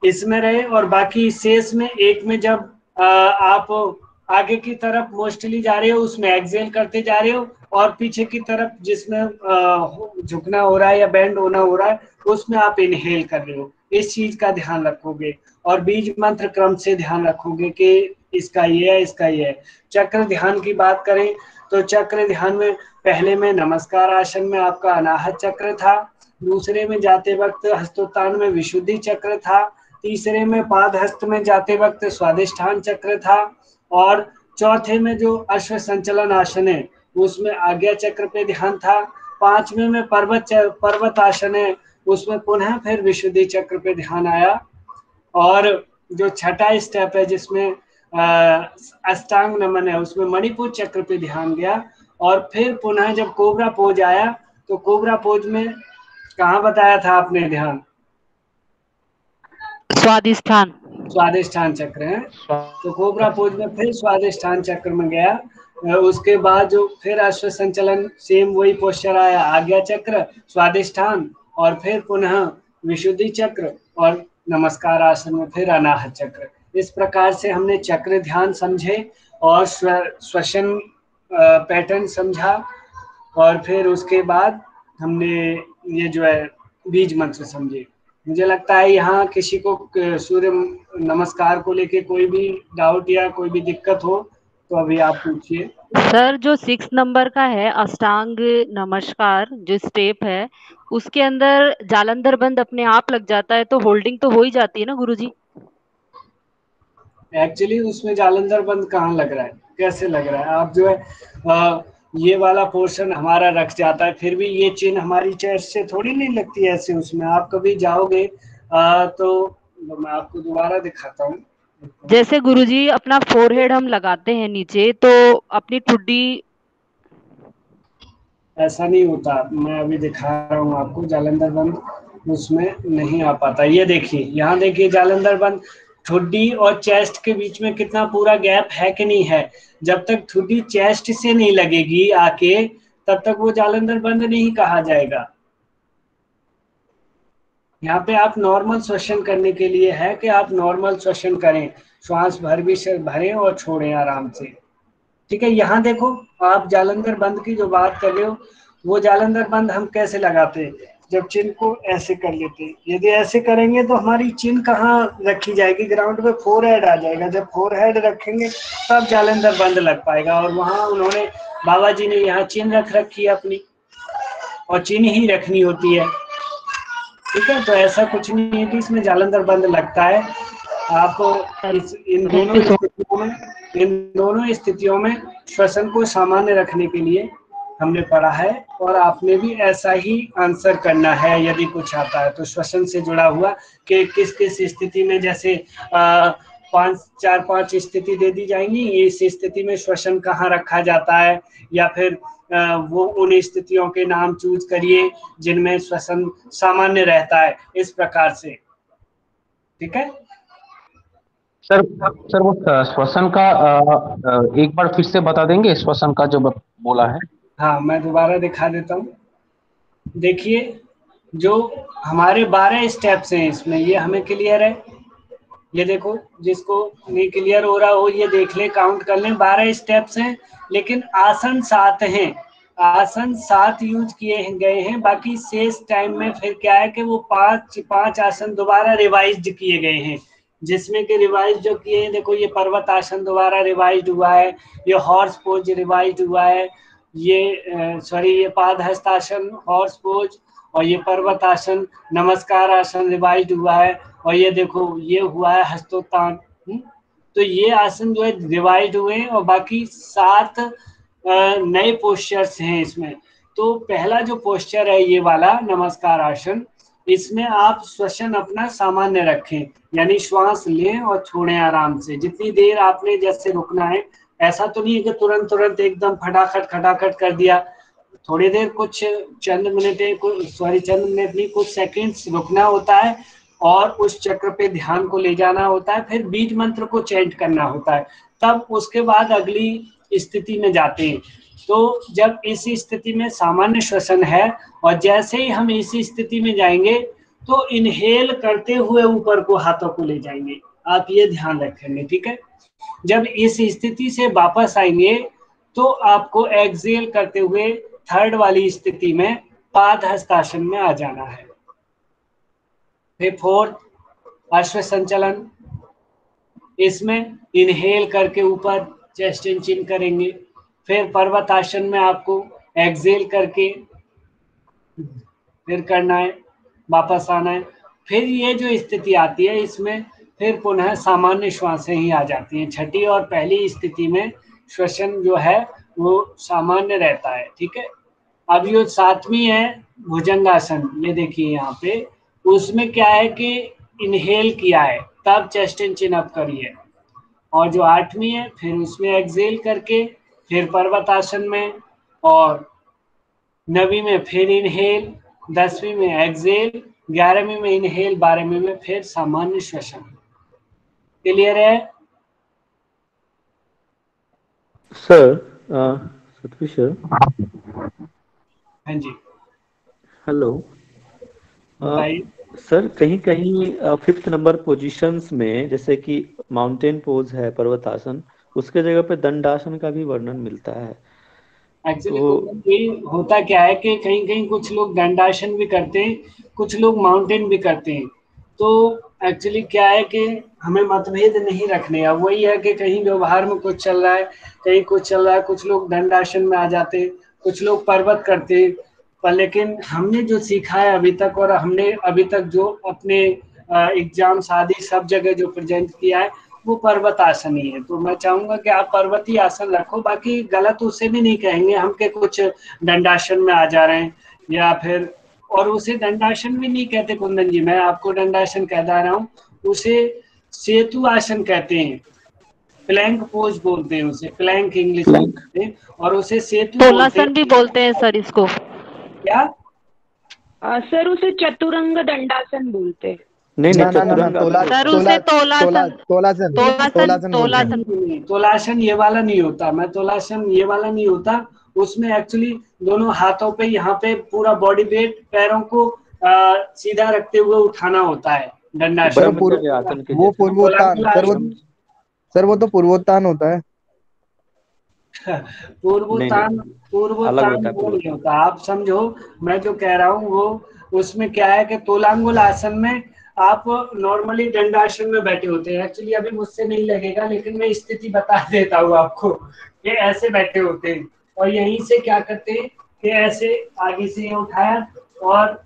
इसमें रहे, और बाकी शेष में एक में जब आप आगे की तरफ मोस्टली जा रहे हो उसमें एक्सेल करते जा रहे हो, और पीछे की तरफ जिसमें झुकना हो रहा है या बेंड होना हो रहा है उसमें आप इनहेल कर रहे हो। इस चीज का ध्यान रखोगे, और बीज मंत्र क्रम से ध्यान रखोगे कि इसका ये है, इसका ये है। चक्र ध्यान की बात करें तो चक्र ध्यान में पहले में नमस्कार आसन में आपका अनाहत चक्र था, दूसरे में जाते वक्त हस्तोत्तान में विशुद्धि चक्र था, तीसरे में पाद हस्त में जाते वक्त स्वादिष्ठान चक्र था, और चौथे में जो अश्व संचलन आसन है उसमें आज्ञा चक्र पे ध्यान था, पांचवें में पर्वत आसन है उसमें पुनः फिर विशुद्धि चक्र पे ध्यान आया, और जो छठा स्टेप है जिसमें अष्टांग नमन है उसमें मणिपुर चक्र पे ध्यान गया, और फिर पुनः जब कोबरा पोज आया तो कोबरा पोज में कहाँ बताया था आपने ध्यान? स्वादिष्ठान। स्वादिष्ठान चक्र है, तो कोबरा पोज में फिर स्वादिष्ठान चक्र में गया। उसके बाद जो फिर अश्व संचलन सेम वही पोस्चर आया, आज्ञा चक्र, स्वादिष्ठान, और फिर पुनः विशुद्धि चक्र, और नमस्कार आसन में फिर अनाहत चक्र। इस प्रकार से हमने चक्र ध्यान समझे और श्वसन पैटर्न समझा, और फिर उसके बाद हमने ये जो है बीज मंत्र समझे। मुझे लगता है यहाँ किसी को सूर्य नमस्कार को लेके कोई भी डाउट या कोई भी दिक्कत हो तो अभी आप पूछिए। सर जो 6 नंबर का है अष्टांग नमस्कार जो स्टेप है, उसके अंदर जालंधर बंद अपने आप लग जाता है, तो होल्डिंग तो हो ही जाती है ना गुरुजी? एक्चुअली उसमें जालंधर बंद कहाँ लग रहा है, कैसे लग रहा है? आप जो है ये वाला पोर्शन हमारा रख जाता है, फिर भी ये चिन्ह हमारी चेस्ट से थोड़ी नहीं लगती है ऐसे। उसमें आप कभी जाओगे तो मैं आपको दोबारा दिखाता हूँ। जैसे गुरुजी अपना फोरहेड हम लगाते हैं नीचे, तो अपनी ठुड्डी। ऐसा नहीं होता, मैं अभी दिखा रहा हूँ आपको। जालंधर बंद उसमें नहीं आ पाता। ये देखिए, यहाँ देखिए जालंधर बंद ठुड्डी और चेस्ट के बीच में कितना पूरा गैप है कि नहीं है। जब तक ठुड्डी चेस्ट से नहीं लगेगी आके तब तक वो जालंधर बंद नहीं कहा जाएगा। यहाँ पे आप नॉर्मल श्वसन करने के लिए है कि आप नॉर्मल श्वसन करें, श्वास भरें और छोड़ें आराम से, ठीक है। यहाँ देखो, आप जालंधर बंद की जो बात कर रहे हो, वो जालंधर बंद हम कैसे लगाते हैं? जब चिन्ह को ऐसे कर लेते हैं, यदि ऐसे करेंगे तो हमारी चिन्ह कहाँ रखी जाएगी? ग्राउंड पे फोरहेड आ जाएगा। जब फोरहेड रखेंगे तब जालंधर बंद लग पाएगा, और वहां उन्होंने बाबा जी ने यहाँ चिन्ह रख रखी है अपनी, और चिन्ह ही रखनी होती है, ठीक है। तो ऐसा कुछ नहीं है कि इसमें जालंधर बंद लगता है। आप इन दोनों स्थितियों में श्वसन को सामान्य रखने के लिए हमने पढ़ा है, और आपने भी ऐसा ही आंसर करना है। यदि कुछ आता है तो श्वसन से जुड़ा हुआ कि किस किस स्थिति में, जैसे 5 स्थिति दे दी जाएंगी, इस स्थिति में श्वसन कहाँ रखा जाता है, या फिर वो उन स्थितियों के नाम चूज करिए जिनमें श्वसन सामान्य रहता है, इस प्रकार से, ठीक है। सर वो श्वसन का एक बार फिर से बता देंगे, श्वसन का जो बोला है? हाँ, मैं दोबारा दिखा देता हूँ। देखिए, जो हमारे 12 स्टेप्स हैं इसमें, ये हमें क्लियर है। ये देखो, जिसको नहीं क्लियर हो रहा हो ये देख ले, काउंट कर लें। 12 स्टेप्स हैं, लेकिन आसन 7 हैं। आसन 7 यूज किए गए हैं। बाकी शेष टाइम में फिर क्या है कि वो 5 आसन दोबारा रिवाइज किए गए हैं, जिसमें कि रिवाइज जो किए हैं, देखो ये पर्वत आसन दोबारा रिवाइज हुआ है, ये हॉर्स पोज रिवाइज हुआ है, ये पाद हस्तासन हॉर्स पोज, और ये पर्वत आसन नमस्कार आसन रिवाइज हुआ है, और ये देखो ये हुआ है हस्तोत्तान। तो ये आसन जो है डिवाइड हुए हैं और बाकी 7 नए पोस्चर्स हैं इसमें। तो पहला जो पोस्चर है ये वाला नमस्कार आसन, इसमें आप श्वसन अपना सामान्य रखें, यानी श्वास लें और छोड़ें आराम से। जितनी देर आपने जैसे रुकना है, ऐसा तो नहीं है कि तुरंत तुरंत एकदम खटाखट कर दिया। थोड़ी देर चंद मिनट नहीं, कुछ सेकंड्स रुकना होता है और उस चक्र पे ध्यान को ले जाना होता है, फिर बीज मंत्र को चैंट करना होता है, तब उसके बाद अगली स्थिति में जाते हैं। तो जब इस स्थिति में सामान्य श्वसन है और जैसे ही हम इस स्थिति में जाएंगे तो इनहेल करते हुए ऊपर को हाथों को ले जाएंगे, आप ये ध्यान रखेंगे, ठीक है। जब इस स्थिति से वापस आएंगे तो आपको एक्सहेल करते हुए थर्ड वाली स्थिति में पाद हस्तासन में आ जाना है। फिर फोर्थ अश्व संचलन, इसमें इनहेल करके ऊपर चेस्ट एंड चिन करेंगे। फिर पर्वत आसन में आपको एक्सहेल करके फिर करना है, वापस आना है। फिर ये जो स्थिति आती है इसमें फिर पुनः सामान्य श्वासें ही आ जाती हैं। छठी और पहली स्थिति में श्वसन जो है वो सामान्य रहता है, ठीक है। अब जो 7वीं है भुजंगासन, ये देखिए यहाँ पे, उसमें क्या है कि इनहेल किया है तब चेस्ट एंड चिन अप करिए, और जो 8वीं है फिर उसमें एक्सहेल करके फिर पर्वतासन में, और 9वीं में फिर इनहेल, 10वीं में एक्सहेल, 11वीं में इनहेल, 12वीं में फिर सामान्य श्वसन। क्लियर है सर? सतवी सर, हाँ जी हेलो। बताइए। सर कहीं कहीं 5th नंबर पोजीशंस में, जैसे कि माउंटेन पोज है, पर्वतासन, उसके जगह पे दंडासन का भी वर्णन मिलता है। एक्चुअली ये होता क्या है कि कहीं कहीं कुछ लोग दंडासन भी करते हैं, कुछ लोग माउंटेन भी करते हैं। तो एक्चुअली क्या है कि हमें मतभेद नहीं रखने, अब वही है कि कहीं व्यवहार में कुछ चल रहा है, कहीं कुछ चल रहा है, कुछ लोग दंडासन में आ जाते हैं, कुछ लोग पर्वत करते हैं। पर लेकिन हमने जो सीखा है अभी तक, और हमने अभी तक जो अपने एग्जाम्स आदि सब जगह जो प्रेजेंट किया है, वो पर्वत आसन ही है। तो मैं चाहूंगा कि आप पर्वती आसन रखो, बाकी गलत उसे भी नहीं कहेंगे हम के कुछ दंडासन में आ जा रहे हैं, या फिर, और उसे दंडासन भी नहीं कहते कुंदन जी, मैं आपको दंडासन कहता रहा हूँ, उसे सेतु आसन कहते हैं, प्लैंक पोज बोलते हैं उसे, प्लैंक इंग्लिश में बोलते हैं, और उसे सेतु तोलासन भी बोलते हैं सर इसको। क्या सर उसे चतुरंग दंडासन बोलते हैं। नहीं ना नहीं, ना ना ना, सर उसे तोलासन तोलासन तोलासन बोलते हैं। नहीं, तोलासन ये वाला नहीं होता, मैं तोलासन ये वाला नहीं होता। उसमें एक्चुअली दोनों हाथों पे यहाँ पे पूरा बॉडी वेट पैरों को सीधा रखते हुए उठाना होता है दंडासन। वो पूर्वोत्थान सर, वो तो पूर्वोत्थान होता है। पूर्वोत्थान वो नहीं होता, आप समझो मैं जो कह रहा हूँ वो, उसमें क्या है कि तोलांगुल आसन में आप नॉर्मली दंडासन में बैठे होते हैं। एक्चुअली अभी मुझसे नहीं लगेगा, लेकिन मैं स्थिति बता देता हूँ आपको। ये ऐसे बैठे होते हैं और यहीं से क्या करते हैं कि ऐसे आगे से उठाया और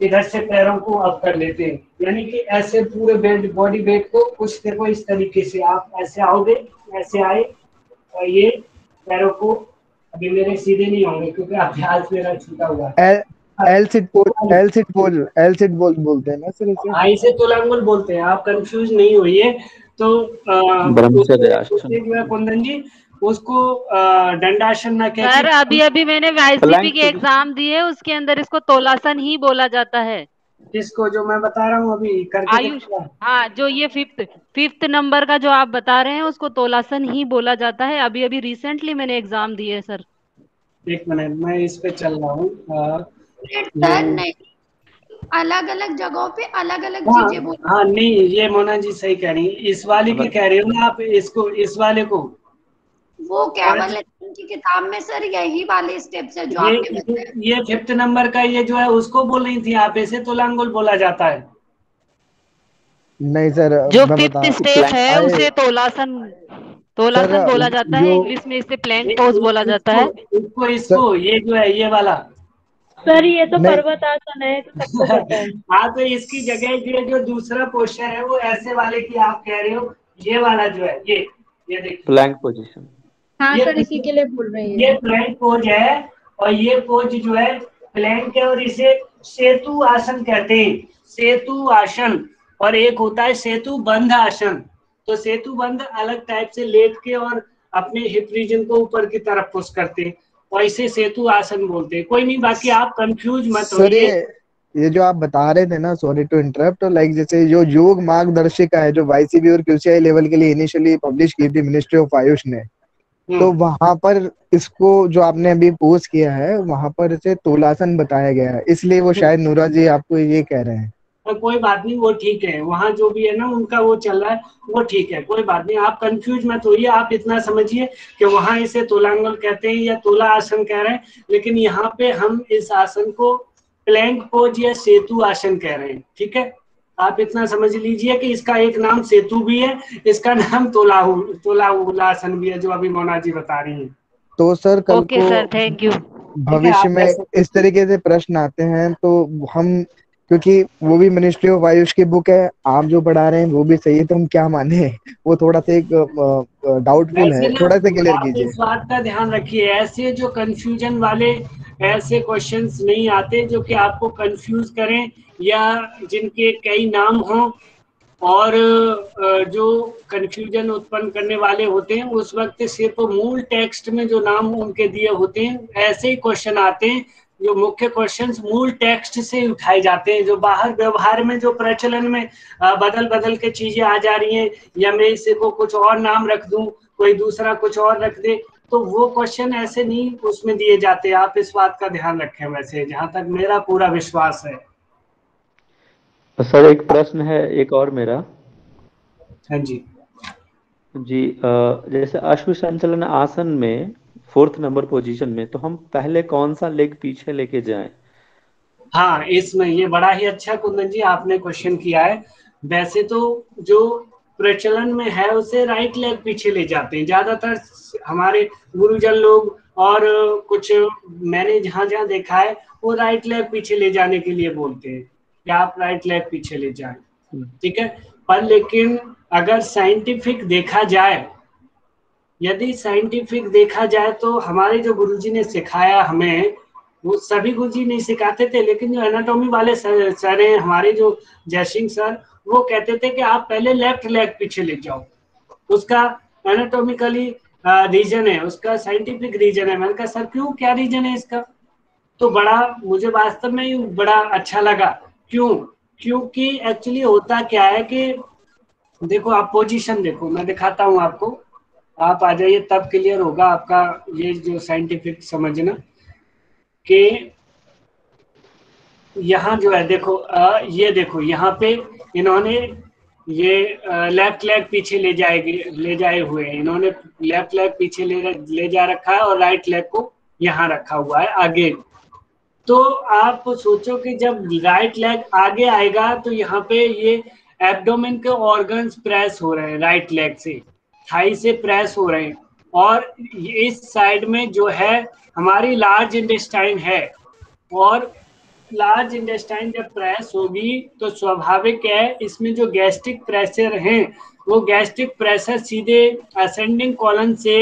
इधर से पैरों को अप कर लेते हैं, यानी कि ऐसे पूरे वेट, बॉडी वेट को कुछ देखो इस तरीके से आप ऐसे आओगे, ऐसे आए, और ये पैरों को, अभी मेरे सीधे नहीं होंगे क्योंकि अभ्यास मेरा छूटा हुआ है। एल सिट बोलते हैं ना सर इसे? हाँ, इसे तोलांगुल बोलते हैं, आप कंफ्यूज नहीं होइए। तो कुंदन जी उसको दंडासन ना कहते। सर अभी मैंने वाईसीपी की एग्जाम दी है, उसके अंदर इसको तोलासन ही बोला जाता है। किसको? जो मैं बता रहा हूँ अभी करके आयुष, हाँ, जो ये फिफ्थ नंबर का जो आप बता रहे हैं उसको तोलासन ही बोला जाता है। अभी रिसेंटली मैंने एग्जाम दी है सर। एक मिनट, मैं इस पे चल रहा हूँ। नहीं, अलग अलग जगहों पे अलग अलग चीजें बोल। हाँ नहीं, ये मोना जी सही कह रही है, इस वाले की कह रही हो ना आप, इसको, इस वाले को, वो केवल की किताब में सर यही वाले स्टेप्स है जो आपने बताया। ये 5th नंबर का ये जो है उसको बोल रही थी आप, इसे तोलांगुल बोला जाता है। नहीं सर, जो 5th स्टेप है उसे तोलासन बोला जाता है। इंग्लिश में इसे प्लैंक पोज बोला जाता है। इसको ये जो है ये वाला सर, ये तो पर्वत आसन है, सबको पता है। हाँ, तो इसकी जगह ये जो दूसरा पोस्चर है वो ऐसे वाले की आप कह रहे हो, ये वाला जो है ये देखिए प्लैंक पोजीशन। हाँ ये सर, इसी के लिए बोल रही ये है। प्लैंक पोज है और ये पोज जो है प्लैंक है और इसे सेतु आसन कहते हैं, सेतु आसन। और एक होता है सेतु बंध आसन। तो सेतु बंध अलग टाइप से लेट के और अपने हिप रीजन को ऊपर की तरफ पुश करते हैं और इसे सेतु आसन बोलते हैं। कोई नहीं, बाकी आप कंफ्यूज मत सर होइए। ये जो आप बता रहे थे ना, सॉरी टू इंटरप्ट, लाइक जैसे जो योग मार्गदर्शिका है जो वाईसीबी और क्यूसीआई लेवल के लिए इनिशियली पब्लिश की थी मिनिस्ट्री ऑफ आयुष ने, तो वहां पर इसको जो आपने अभी पोस्ट किया है वहां पर इसे तोलासन बताया गया है, इसलिए वो शायद नूरा जी आपको ये कह रहे हैं। और कोई बात नहीं, वो ठीक है, वहाँ जो भी है ना उनका वो चल रहा है, वो ठीक है, कोई बात नहीं, आप कंफ्यूज मत होइए। आप इतना समझिए कि वहाँ इसे तोलांगल कहते हैं या तोला आसन कह रहे हैं, लेकिन यहाँ पे हम इस आसन को प्लैंक पोज या सेतु आसन कह रहे हैं। ठीक है, आप इतना समझ लीजिए कि इसका एक नाम सेतु भी है, इसका नाम तोलाहुलासन भी है, जो अभी मोना जी बता रही है। तो सर कल ओके सर, थैंक यू। भविष्य में इस तरीके से प्रश्न आते हैं तो हम, क्योंकि वो भी मिनिस्ट्री ऑफ आयुष की बुक है, आप जो पढ़ा रहे हैं वो भी सही है, तो हम क्या माने, वो थोड़ा सा एक डाउटफुल है, थोड़ा सा क्लियर आप कीजिए। इस बात का ध्यान रखिए, ऐसे जो कंफ्यूजन वाले ऐसे क्वेश्चंस नहीं आते जो कि आपको कंफ्यूज करें या जिनके कई नाम हों और जो कंफ्यूजन उत्पन्न करने वाले होते हैं, उस वक्त सिर्फ मूल टेक्स्ट में जो नाम उनके दिए होते हैं ऐसे ही क्वेश्चन आते हैं। जो मुख्य क्वेश्चंस मूल टेक्स्ट से उठाए जाते हैं, जो बाहर व्यवहार में जो प्रचलन में बदल बदल के चीजें आ जा रही हैं, या मैं इसे को कुछ और नाम रख दूं, कोई दूसरा कुछ और रख दे, तो वो क्वेश्चन ऐसे नहीं उसमें दिए जाते। आप इस बात का ध्यान रखें, वैसे जहां तक मेरा पूरा विश्वास है। सर एक प्रश्न है एक और मेरा। हाँ जी जी, जैसे अश्व संचलन आसन में 4th नंबर पोजीशन में, तो हम पहले कौन सा लेग पीछे लेके जाएं? हाँ, इसमें ये बड़ा ही अच्छा कुंदन जी आपने क्वेश्चन किया है। वैसे तो जो प्रचलन में है उसे राइट लेग पीछे ले जाते हैं ज्यादातर हमारे गुरुजन लोग, और कुछ मैंने जहां जहां देखा है वो राइट लेग पीछे ले जाने के लिए बोलते हैं कि आप राइट लेग पीछे ले जाएं। ठीक है, पर लेकिन अगर साइंटिफिक देखा जाए, यदि साइंटिफिक देखा जाए तो हमारे जो गुरुजी ने सिखाया हमें, वो सभी गुरुजी नहीं सिखाते थे, लेकिन जो एनाटॉमी वाले सर हैं हमारे, जो जयसिंह सर, वो कहते थे कि आप पहले लेफ्ट लेग पीछे ले जाओ। उसका एनाटॉमिकली रीजन है, उसका साइंटिफिक रीजन है। मैंने कहा सर क्यों, क्या रीजन है इसका? तो बड़ा मुझे वास्तव में ही बड़ा अच्छा लगा। क्यों? क्योंकि एक्चुअली होता क्या है कि देखो, आप पोजीशन देखो, मैं दिखाता हूँ आपको, आप आ जाइए तब क्लियर होगा आपका ये जो साइंटिफिक समझना। कि यहाँ जो है देखो, ये देखो यहाँ पे इन्होंने ये लेफ्ट लेग पीछे ले जाए हुए हैं, इन्होंने लेफ्ट लेग पीछे ले जा रखा है और राइट लेग को यहाँ रखा हुआ है आगे। तो आप सोचो कि जब राइट लेग आगे आएगा तो यहाँ पे ये एब्डोमेन के ऑर्गन्स प्रेस हो रहे हैं, राइट लेग से थाई से प्रेस हो रहे हैं, और इस साइड में जो है हमारी लार्ज इंटेस्टाइन है, और लार्ज इंटेस्टाइन जब प्रेस होगी तो स्वाभाविक है इसमें जो गैस्ट्रिक प्रेशर है, वो गैस्ट्रिक प्रेशर सीधे असेंडिंग कॉलन से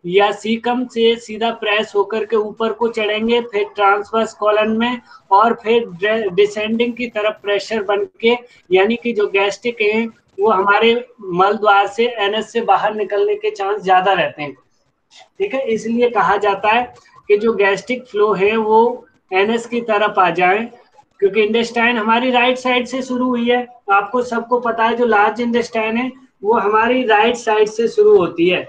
या सीकम से सीधा प्रेस होकर के ऊपर को चढ़ेंगे, फिर ट्रांसवर्स कॉलन में, और फिर डिसेंडिंग की तरफ प्रेशर बन के, यानी कि जो गैस्ट्रिक है वो हमारे मल द्वार से एनएस से बाहर निकलने के चांस ज्यादा रहते हैं। ठीक है, इसलिए कहा जाता है कि जो गैस्ट्रिक फ्लो है वो एनएस की तरफ आ जाए, क्योंकि इंटेस्टाइन हमारी राइट साइड से शुरू हुई है। आपको सबको पता है जो लार्ज इंटेस्टाइन है वो हमारी राइट साइड से शुरू होती है,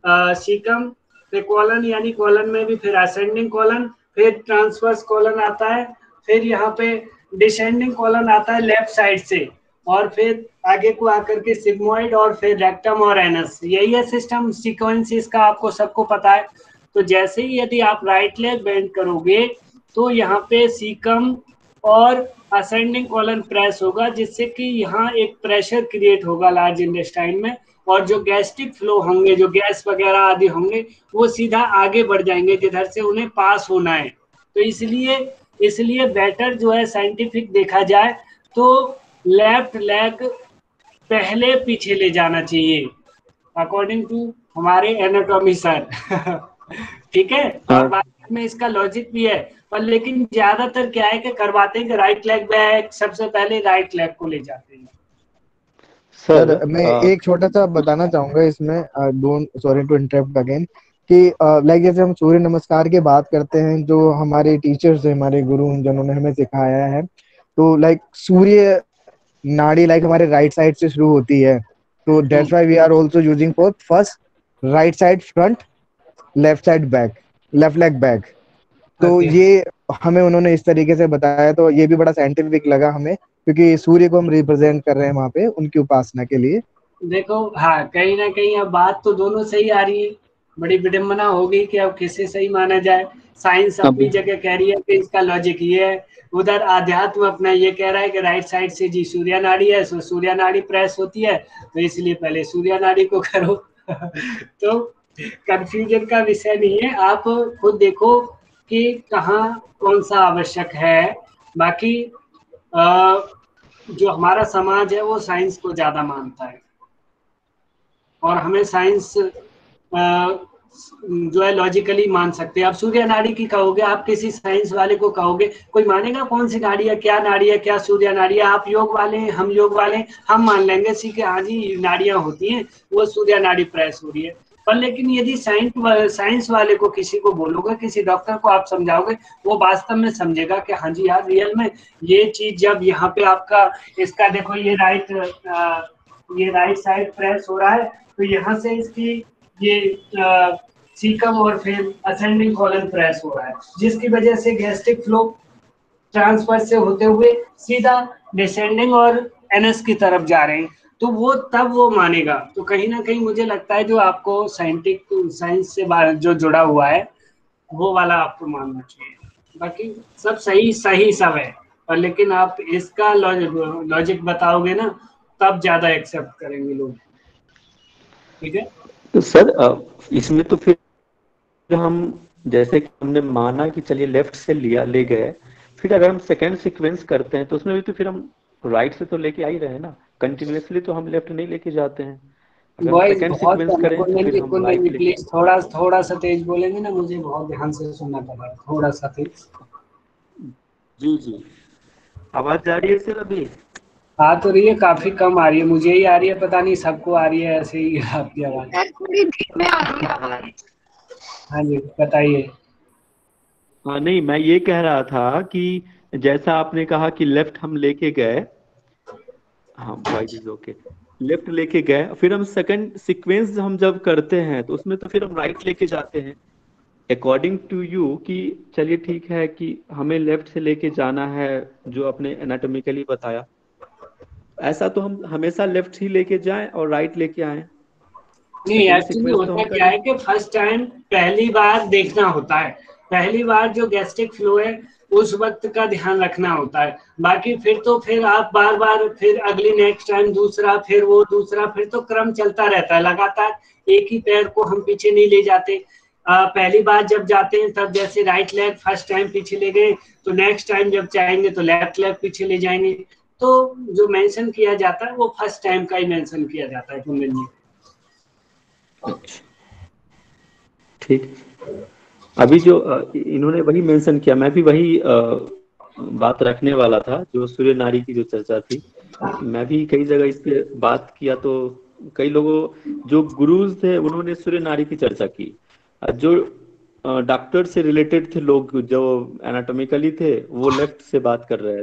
सीकम फिर कॉलन, यानी कॉलन में भी फिर असेंडिंग कॉलन, फिर ट्रांसवर्स कॉलन आता है, फिर यहाँ पे डिसेंडिंग कॉलन आता है लेफ्ट साइड से, और फिर आगे को आकर के सिग्मोइड, और फिर रेक्टम और एनस। यही है सिस्टम सीक्वेंस इसका, आपको सबको पता है। तो जैसे ही यदि आप राइट लेग बेंड करोगे तो यहाँ पे सीकम और असेंडिंग कॉलन प्रेस होगा, जिससे कि यहाँ एक प्रेशर क्रिएट होगा लार्ज इंटेस्टाइन में, और जो गैस्ट्रिक फ्लो होंगे, जो गैस वगैरह आदि होंगे, वो सीधा आगे बढ़ जाएंगे जिधर से उन्हें पास होना है। तो इसलिए बेटर जो है साइंटिफिक देखा जाए तो लेफ्ट लेग पहले पीछे ले जाना चाहिए अकॉर्डिंग टू हमारे एनाटॉमी सर। ठीक है, और बाद में इसका लॉजिक भी है, पर लेकिन ज्यादातर क्या है कि करवाते हैं कि राइट लेग बैक, सबसे पहले राइट लेग को ले जाते हैं। सर मैं एक छोटा सा बताना चाहूंगा इसमें, don't sorry to interrupt again, कि लाइक जैसे हम सूर्य नमस्कार की बात करते हैं, जो हमारे टीचर्स हैं, हमारे गुरु हैं, जिन्होंने हमें सिखाया है, तो लाइक सूर्य नाड़ी लाइक हमारे राइट साइड से शुरू होती है, तो that's why we are also using for first right side front, left side back, left leg back. तो ये हमें उन्होंने इस तरीके से बताया, तो ये भी बड़ा साइंटिफिक लगा हमें, क्योंकि सूर्य को हम रिप्रेजेंट कर रहे हैं वहां पे उनकी उपासना के लिए। देखो हाँ, कहीं ना कहीं अब बात तो दोनों सही आ रही है, बड़ी विडम्बना हो गई कि अब किसे सही माना जाए। साइंस अपनी जगह कह रही है कि इसका लॉजिक ये है, उधर आध्यात्म अपना ये कह रहा है कि राइट साइड से जी सूर्य नाड़ी है, सो सूर्य नाड़ी प्रेस होती है, तो इसलिए पहले सूर्य नाड़ी को करो। तो कंफ्यूजन का विषय नहीं है, आप खुद देखो कि कहाँ कौन सा आवश्यक है। बाकी जो हमारा समाज है वो साइंस को ज्यादा मानता है, और हमें साइंस जो है लॉजिकली मान सकते हैं। आप सूर्य नाड़ी की कहोगे, आप किसी साइंस वाले को कहोगे, कोई मानेगा कौन सी नाड़ी है, क्या नाड़ी है, क्या सूर्य नाड़ी है। आप योग वाले हैं, हम योग वाले हैं, हम मान लेंगे सी कि हाँ जी नाड़ियां होती हैं, वो सूर्य नाड़ी प्रेस हो रही है। पर लेकिन यदि साइंस वाले को किसी को बोलोगे, किसी डॉक्टर को आप समझाओगे, वो वास्तव में समझेगा कि हाँ जी यार रियल में ये चीज जब यहाँ पे आपका इसका देखो ये राइट साइड प्रेस हो रहा है, तो यहाँ से इसकी ये सीकम और फिर असेंडिंग कॉलन प्रेस हो रहा है, जिसकी वजह से गैस्ट्रिक फ्लो ट्रांसफर से होते हुए सीधा डिसेंडिंग और एनएस की तरफ जा रहे हैं, तो वो तब वो मानेगा। तो कहीं ना कहीं मुझे लगता है जो आपको साइंस से जो जुड़ा हुआ है वो वाला आपको मानना चाहिए। बाकी सब सही सही सब है, पर लेकिन आप इसका लॉजिक बताओगे ना, तब ज्यादा एक्सेप्ट करेंगे लोग। ठीक है तो सर इसमें तो फिर हम जैसे कि हमने माना कि चलिए लेफ्ट से ले गए, फिर अगर हम सेकंड सीक्वेंस करते हैं तो उसमें भी तो फिर हम राइट से तो लेके आ ही रहे हैं ना, कंटिन्यूअसली तो हम लेफ्ट नहीं लेके जाते हैं। अगर हम वॉइस सेकंड बहुत सीक्वेंस कम है, करें तो फिर हम राइट लेके। प्लीज थोड़ा सा तेज बोलेंगे ना, मुझे बहुत ध्यान से सुनना पड़ रहा है, थोड़ा सा तेज। जी जी, आवाज जा रही है सर अभी? आ तो रही है, काफी कम आ रही है, मुझे ही आ रही है, पता नहीं सबको आ रही है ऐसे ही आपकी आवाज। थोड़ी धीमे आ रही है आवाज। हाँ जी बताइए। हाँ नहीं, मैं ये कह रहा था कि जैसा आपने कहा कि लेफ्ट हम लेके गए, हाँ वॉइस इज ओके, लेफ्ट लेके गए, फिर हम सेकंड सीक्वेंस हम जब करते हैं तो उसमें तो फिर हम राइट लेके जाते हैं अकॉर्डिंग टू यू, कि चलिए ठीक है कि हमें लेफ्ट से लेके जाना है जो आपने एनाटॉमिकली बताया, ऐसा तो हम हमेशा लेफ्ट ही लेके जाएं और राइट लेके आए। नहीं सेकंड एक्चुअली सीक्वेंस तो होता हम क्या करें। है कि फर्स्ट टाइम पहली बार देखना होता है, पहली बार जो गैस्ट्रिक फ्लो है उस वक्त का ध्यान रखना होता है। बाकी फिर आप बार बार फिर अगली नेक्स्ट टाइम दूसरा, फिर वो दूसरा, फिर तो क्रम चलता रहता है लगातार, एक ही पैर को हम पीछे नहीं ले जाते। पहली बार जब जाते हैं तब जैसे राइट लेग फर्स्ट टाइम पीछे ले गए, तो नेक्स्ट टाइम जब जाएंगे तो लेफ्ट लेग पीछे ले जाएंगे। तो जो मेंशन किया जाता है वो फर्स्ट टाइम का ही मेंशन किया जाता है कुंदन जी। अच्छा ठीक, अभी जो इन्होंने वही मेंशन किया, मैं भी वही बात रखने वाला था, जो सूर्य नारी की जो चर्चा थी, मैं भी कई जगह इस पे बात किया, तो कई लोगों जो गुरुज थे उन्होंने सूर्य नारी की चर्चा की, जो डॉक्टर से रिलेटेड थे लोग जो एनाटॉमिकली थे वो लेफ्ट से बात कर रहे थे।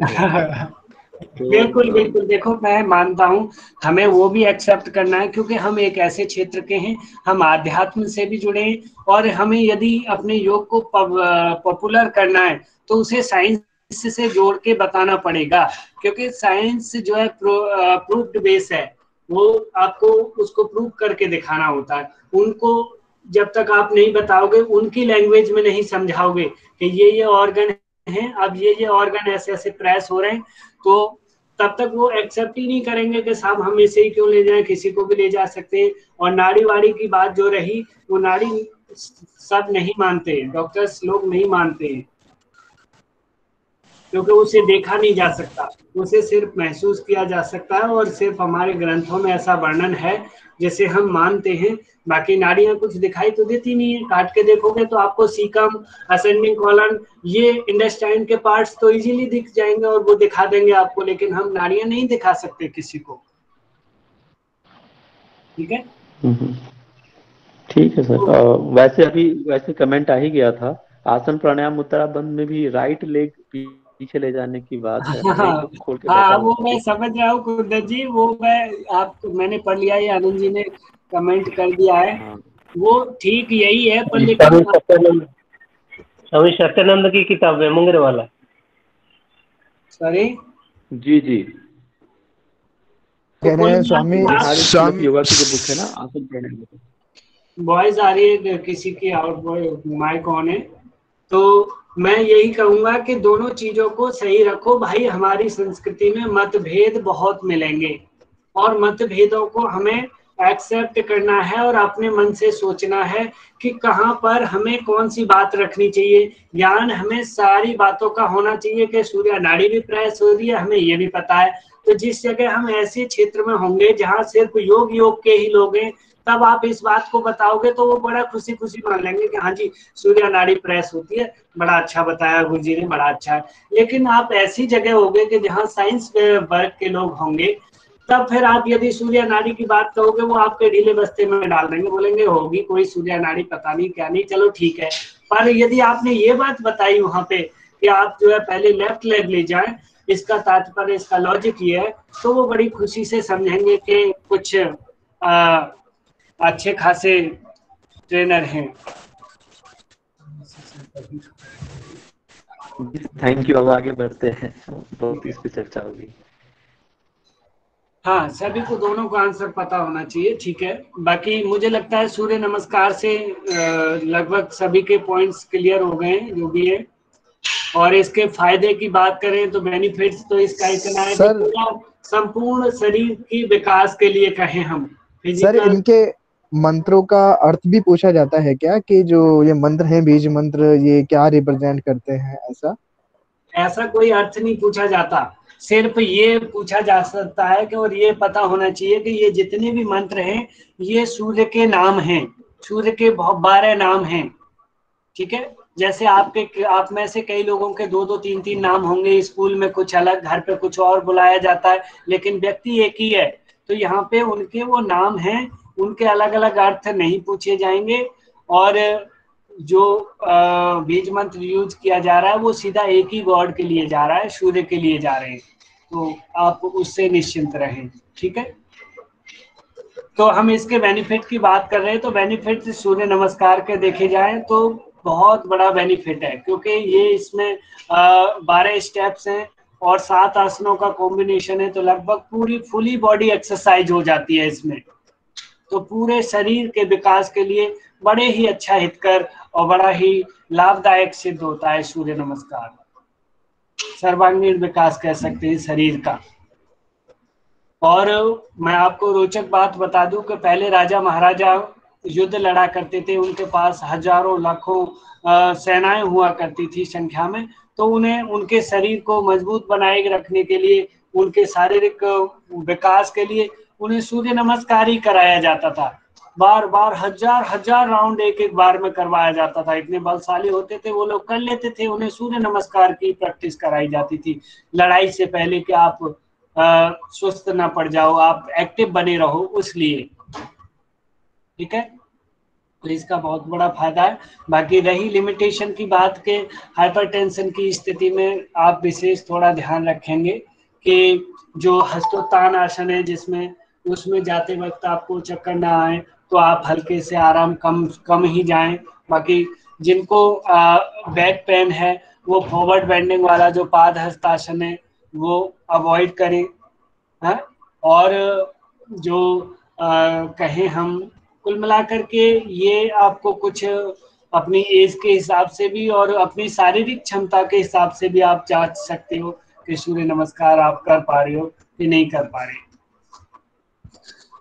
तो बिल्कुल बिल्कुल, देखो मैं मानता हूँ हमें वो भी एक्सेप्ट करना है, क्योंकि हम एक ऐसे क्षेत्र के हैं, हम आध्यात्म से भी जुड़े हैं, और हमें यदि अपने योग को पॉपुलर करना है तो उसे साइंस से जोड़ के बताना पड़ेगा, क्योंकि साइंस जो है प्रूव्ड बेस है, वो आपको उसको प्रूव करके दिखाना होता है। उनको जब तक आप नहीं बताओगे, उनकी लैंग्वेज में नहीं समझाओगे कि ये ऑर्गन है, अब ये ऑर्गन ऐसे ऐसे प्रेस हो रहे हैं, तो तब तक वो एक्सेप्ट ही नहीं करेंगे कि साहब हम इसे ही क्यों ले जाएं, किसी को भी ले जा सकते हैं। और नाड़ी वाड़ी की बात जो रही, वो नाड़ी सब नहीं मानते, डॉक्टर्स लोग नहीं मानते हैं। क्योंकि उसे देखा नहीं जा सकता, उसे सिर्फ महसूस किया जा सकता है, और सिर्फ हमारे ग्रंथों में ऐसा वर्णन है जैसे हम मानते हैं। बाकी नाड़ियां कुछ दिखाई तो देती नहीं है, काट के देखोगे तो आपको सीकम, असेंडिंग कॉलन, ये इंटेस्टाइन के पार्ट्स तो इजीली दिख जाएंगे और वो दिखा देंगे आपको, लेकिन हम नाड़ियां नहीं दिखा सकते किसी को। ठीक है, ठीक है सर। वैसे अभी वैसे कमेंट आ ही गया था, आसन प्राणायाम मुद्रा बंद में भी राइट लेग पीछे ले जाने की बात है, मैं एक बार खोल के बैठा हाँ, हुआ वो था। मैं समझ रहा हूँ कुंदन जी, वो मैंने पढ़ लिया है, आनंद जी ने कमेंट कर दिया है, हाँ। वो ठीक यही है, पर स्वामी लेकिन सत्यानंद, स्वामी सत्यानंद की किताब है मुंगेर वाला। सॉरी जी जी, कह रहे हैं स्वामी बिहार स्कूल ऑफ स्वामी योगा की जो बुक है ना, आसन प्राणायाम। वॉइस आ रही है किसी की, आउट माइक ऑन है, तो मैं यही कहूंगा कि दोनों चीजों को सही रखो भाई। हमारी संस्कृति में मतभेद बहुत मिलेंगे, और मतभेदों को हमें एक्सेप्ट करना है और अपने मन से सोचना है कि कहाँ पर हमें कौन सी बात रखनी चाहिए। ज्ञान हमें सारी बातों का होना चाहिए कि सूर्य नाड़ी भी प्रयास हो रही है, हमें ये भी पता है। तो जिस जगह हम ऐसे क्षेत्र में होंगे जहाँ सिर्फ योग के ही लोग हैं, तब आप इस बात को बताओगे तो वो बड़ा खुशी खुशी मान लेंगे कि हाँ जी सूर्य नाड़ी प्रेस होती है, बड़ा अच्छा बताया गुरुजी ने, बड़ा अच्छा है। लेकिन आप ऐसी जगह होगे कि जहाँ साइंस वर्ग के लोग होंगे, तब फिर आप यदि सूर्य नाड़ी की बात करोगे, वो आपके ढीले बस्ते में डाल देंगे, बोलेंगे होगी कोई सूर्य नाड़ी, पता नहीं क्या नहीं, चलो ठीक है। पर यदि आपने ये बात बताई वहां पे कि आप जो है पहले लेफ्ट लेग ले जाएं, इसका तात्पर्य, इसका लॉजिक ये है, तो वो बड़ी खुशी से समझेंगे कि कुछ अच्छे खासे ट्रेनर हैं। थैंक यू, अब आगे बढ़ते हैं, बहुत इस पे चर्चा होगी। हाँ, सभी को दोनों का आंसर पता होना चाहिए, ठीक है। बाकी मुझे लगता है सूर्य नमस्कार से लगभग सभी के पॉइंट्स क्लियर हो गए हैं जो भी है। और इसके फायदे की बात करें तो बेनिफिट्स तो इसका इतना है कि सर पूरा संपूर्ण शरीर की विकास के लिए कहें हम सर फिजिकल। इनके मंत्रों का अर्थ भी पूछा जाता है क्या, कि जो ये मंत्र हैं, बीज मंत्र, ये क्या रिप्रेजेंट करते हैं? ऐसा कोई अर्थ नहीं पूछा जाता, सिर्फ ये पूछा जा सकता है कि, और ये पता होना चाहिए कि ये जितने भी मंत्र हैं ये सूर्य के नाम हैं, सूर्य के 12 नाम हैं। ठीक है, जैसे आप में से कई लोगों के 2-2 3-3 नाम होंगे, स्कूल में कुछ अलग, घर पे कुछ और बुलाया जाता है, लेकिन व्यक्ति एक ही है। तो यहाँ पे उनके वो नाम हैं, उनके अलग अलग अर्थ नहीं पूछे जाएंगे। और जो बीज मंत्र यूज किया जा रहा है वो सीधा एक ही गॉड के लिए जा रहा है, सूर्य के लिए जा रहे हैं, तो आप उससे निश्चिंत रहें। ठीक है, तो हम इसके बेनिफिट की बात कर रहे हैं, तो बेनिफिट सूर्य नमस्कार के देखे जाएं तो बहुत बड़ा बेनिफिट है, क्योंकि ये इसमें 12 स्टेप्स हैं और 7 आसनों का कॉम्बिनेशन है, तो लगभग पूरी फुली बॉडी एक्सरसाइज हो जाती है इसमें। तो पूरे शरीर के विकास के लिए बड़े ही अच्छा हितकर और बड़ा ही लाभदायक सिद्ध होता है सूर्य नमस्कार। सर्वांगीण विकास कह सकते हैं शरीर का। और मैं आपको रोचक बात बता दूं कि पहले राजा महाराजा युद्ध लड़ा करते थे, उनके पास हजारों लाखों सेनाएं हुआ करती थी संख्या में, तो उन्हें उनके शरीर को मजबूत बनाए रखने के लिए, उनके शारीरिक विकास के लिए उन्हें सूर्य नमस्कार ही कराया जाता था। बार बार हजार हजार राउंड एक एक बार में करवाया जाता था, इतने बलशाली होते थे वो लोग, कर लेते थे। उन्हें सूर्य नमस्कार की प्रैक्टिस कराई जाती थी लड़ाई से पहले कि आप सुस्त ना पड़ जाओ, आप एक्टिव बने रहो, उसलिए। ठीक है, तो इसका बहुत बड़ा फायदा है। बाकी रही लिमिटेशन की बात के, हाइपरटेंशन की स्थिति में आप विशेष थोड़ा ध्यान रखेंगे कि जो हस्तोत्तान आसन है, जिसमें उसमें जाते वक्त आपको चक्कर ना आए, तो आप हल्के से आराम कम ही जाएं। बाकी जिनको बैक पेन है वो फॉरवर्ड बेंडिंग वाला जो पाद हस्तासन है वो अवॉइड करें। है, और जो कहें हम, कुल मिलाकर के ये आपको कुछ अपनी एज के हिसाब से भी और अपनी शारीरिक क्षमता के हिसाब से भी आप जांच सकते हो कि सूर्य नमस्कार आप कर पा रहे हो कि नहीं कर पा रहे।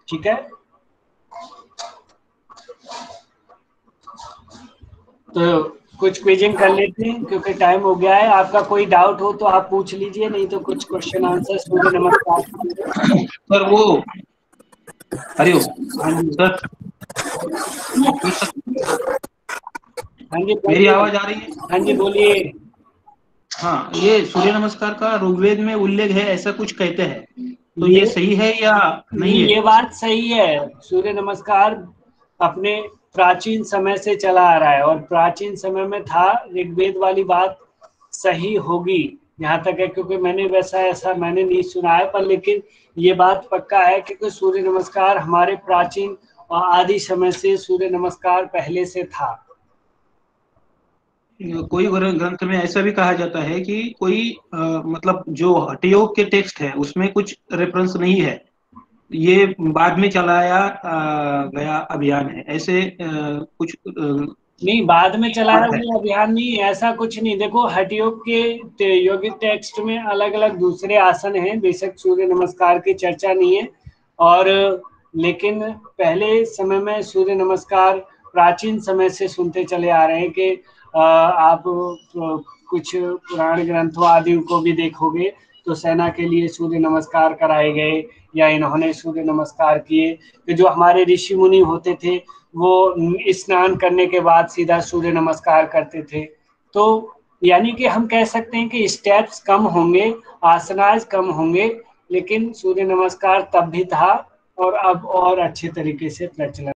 ठीक है, तो कुछ क्विजिंग कर लेते हैं क्योंकि टाइम हो गया है। आपका कोई डाउट हो तो आप पूछ लीजिए, नहीं तो कुछ क्वेश्चन आंसर सूर्य नमस्कार सर वो हरिओम हाँ जी सर हाँ जी मेरी आवाज आ रही है? हाँ जी बोलिए। हाँ, ये सूर्य नमस्कार का ऋग्वेद में उल्लेख है ऐसा कुछ कहते हैं, तो ये सही है या नहीं है? ये बात सही है। सूर्य नमस्कार अपने प्राचीन समय से चला आ रहा है और प्राचीन समय में था। ऋग्वेद वाली बात सही होगी यहाँ तक है, क्योंकि मैंने वैसा ऐसा मैंने नहीं सुना है, पर लेकिन ये बात पक्का है क्योंकि सूर्य नमस्कार हमारे प्राचीन और आदि समय से सूर्य नमस्कार पहले से था। कोई ग्रंथ में ऐसा भी कहा जाता है कि कोई मतलब जो हठयोग के टेक्स्ट है उसमें कुछ रेफरेंस नहीं है, ये बाद में चलाया गया अभियान है, ऐसे कुछ नहीं, बाद में चलाया हुआ अभियान नहीं, ऐसा कुछ नहीं। देखो हठयोग के योगिक टेक्स्ट में अलग अलग दूसरे आसन हैं, बेशक सूर्य नमस्कार की चर्चा नहीं है, और लेकिन पहले समय में सूर्य नमस्कार प्राचीन समय से सुनते चले आ रहे हैं कि आप कुछ पुराण ग्रंथों आदि को भी देखोगे तो सेना के लिए सूर्य नमस्कार कराए गए या इन्होंने सूर्य नमस्कार किए। कि जो हमारे ऋषि मुनि होते थे वो स्नान करने के बाद सीधा सूर्य नमस्कार करते थे। तो यानी कि हम कह सकते हैं कि स्टेप्स कम होंगे, आसनाज कम होंगे, लेकिन सूर्य नमस्कार तब भी था और अब और अच्छे तरीके से प्रचलन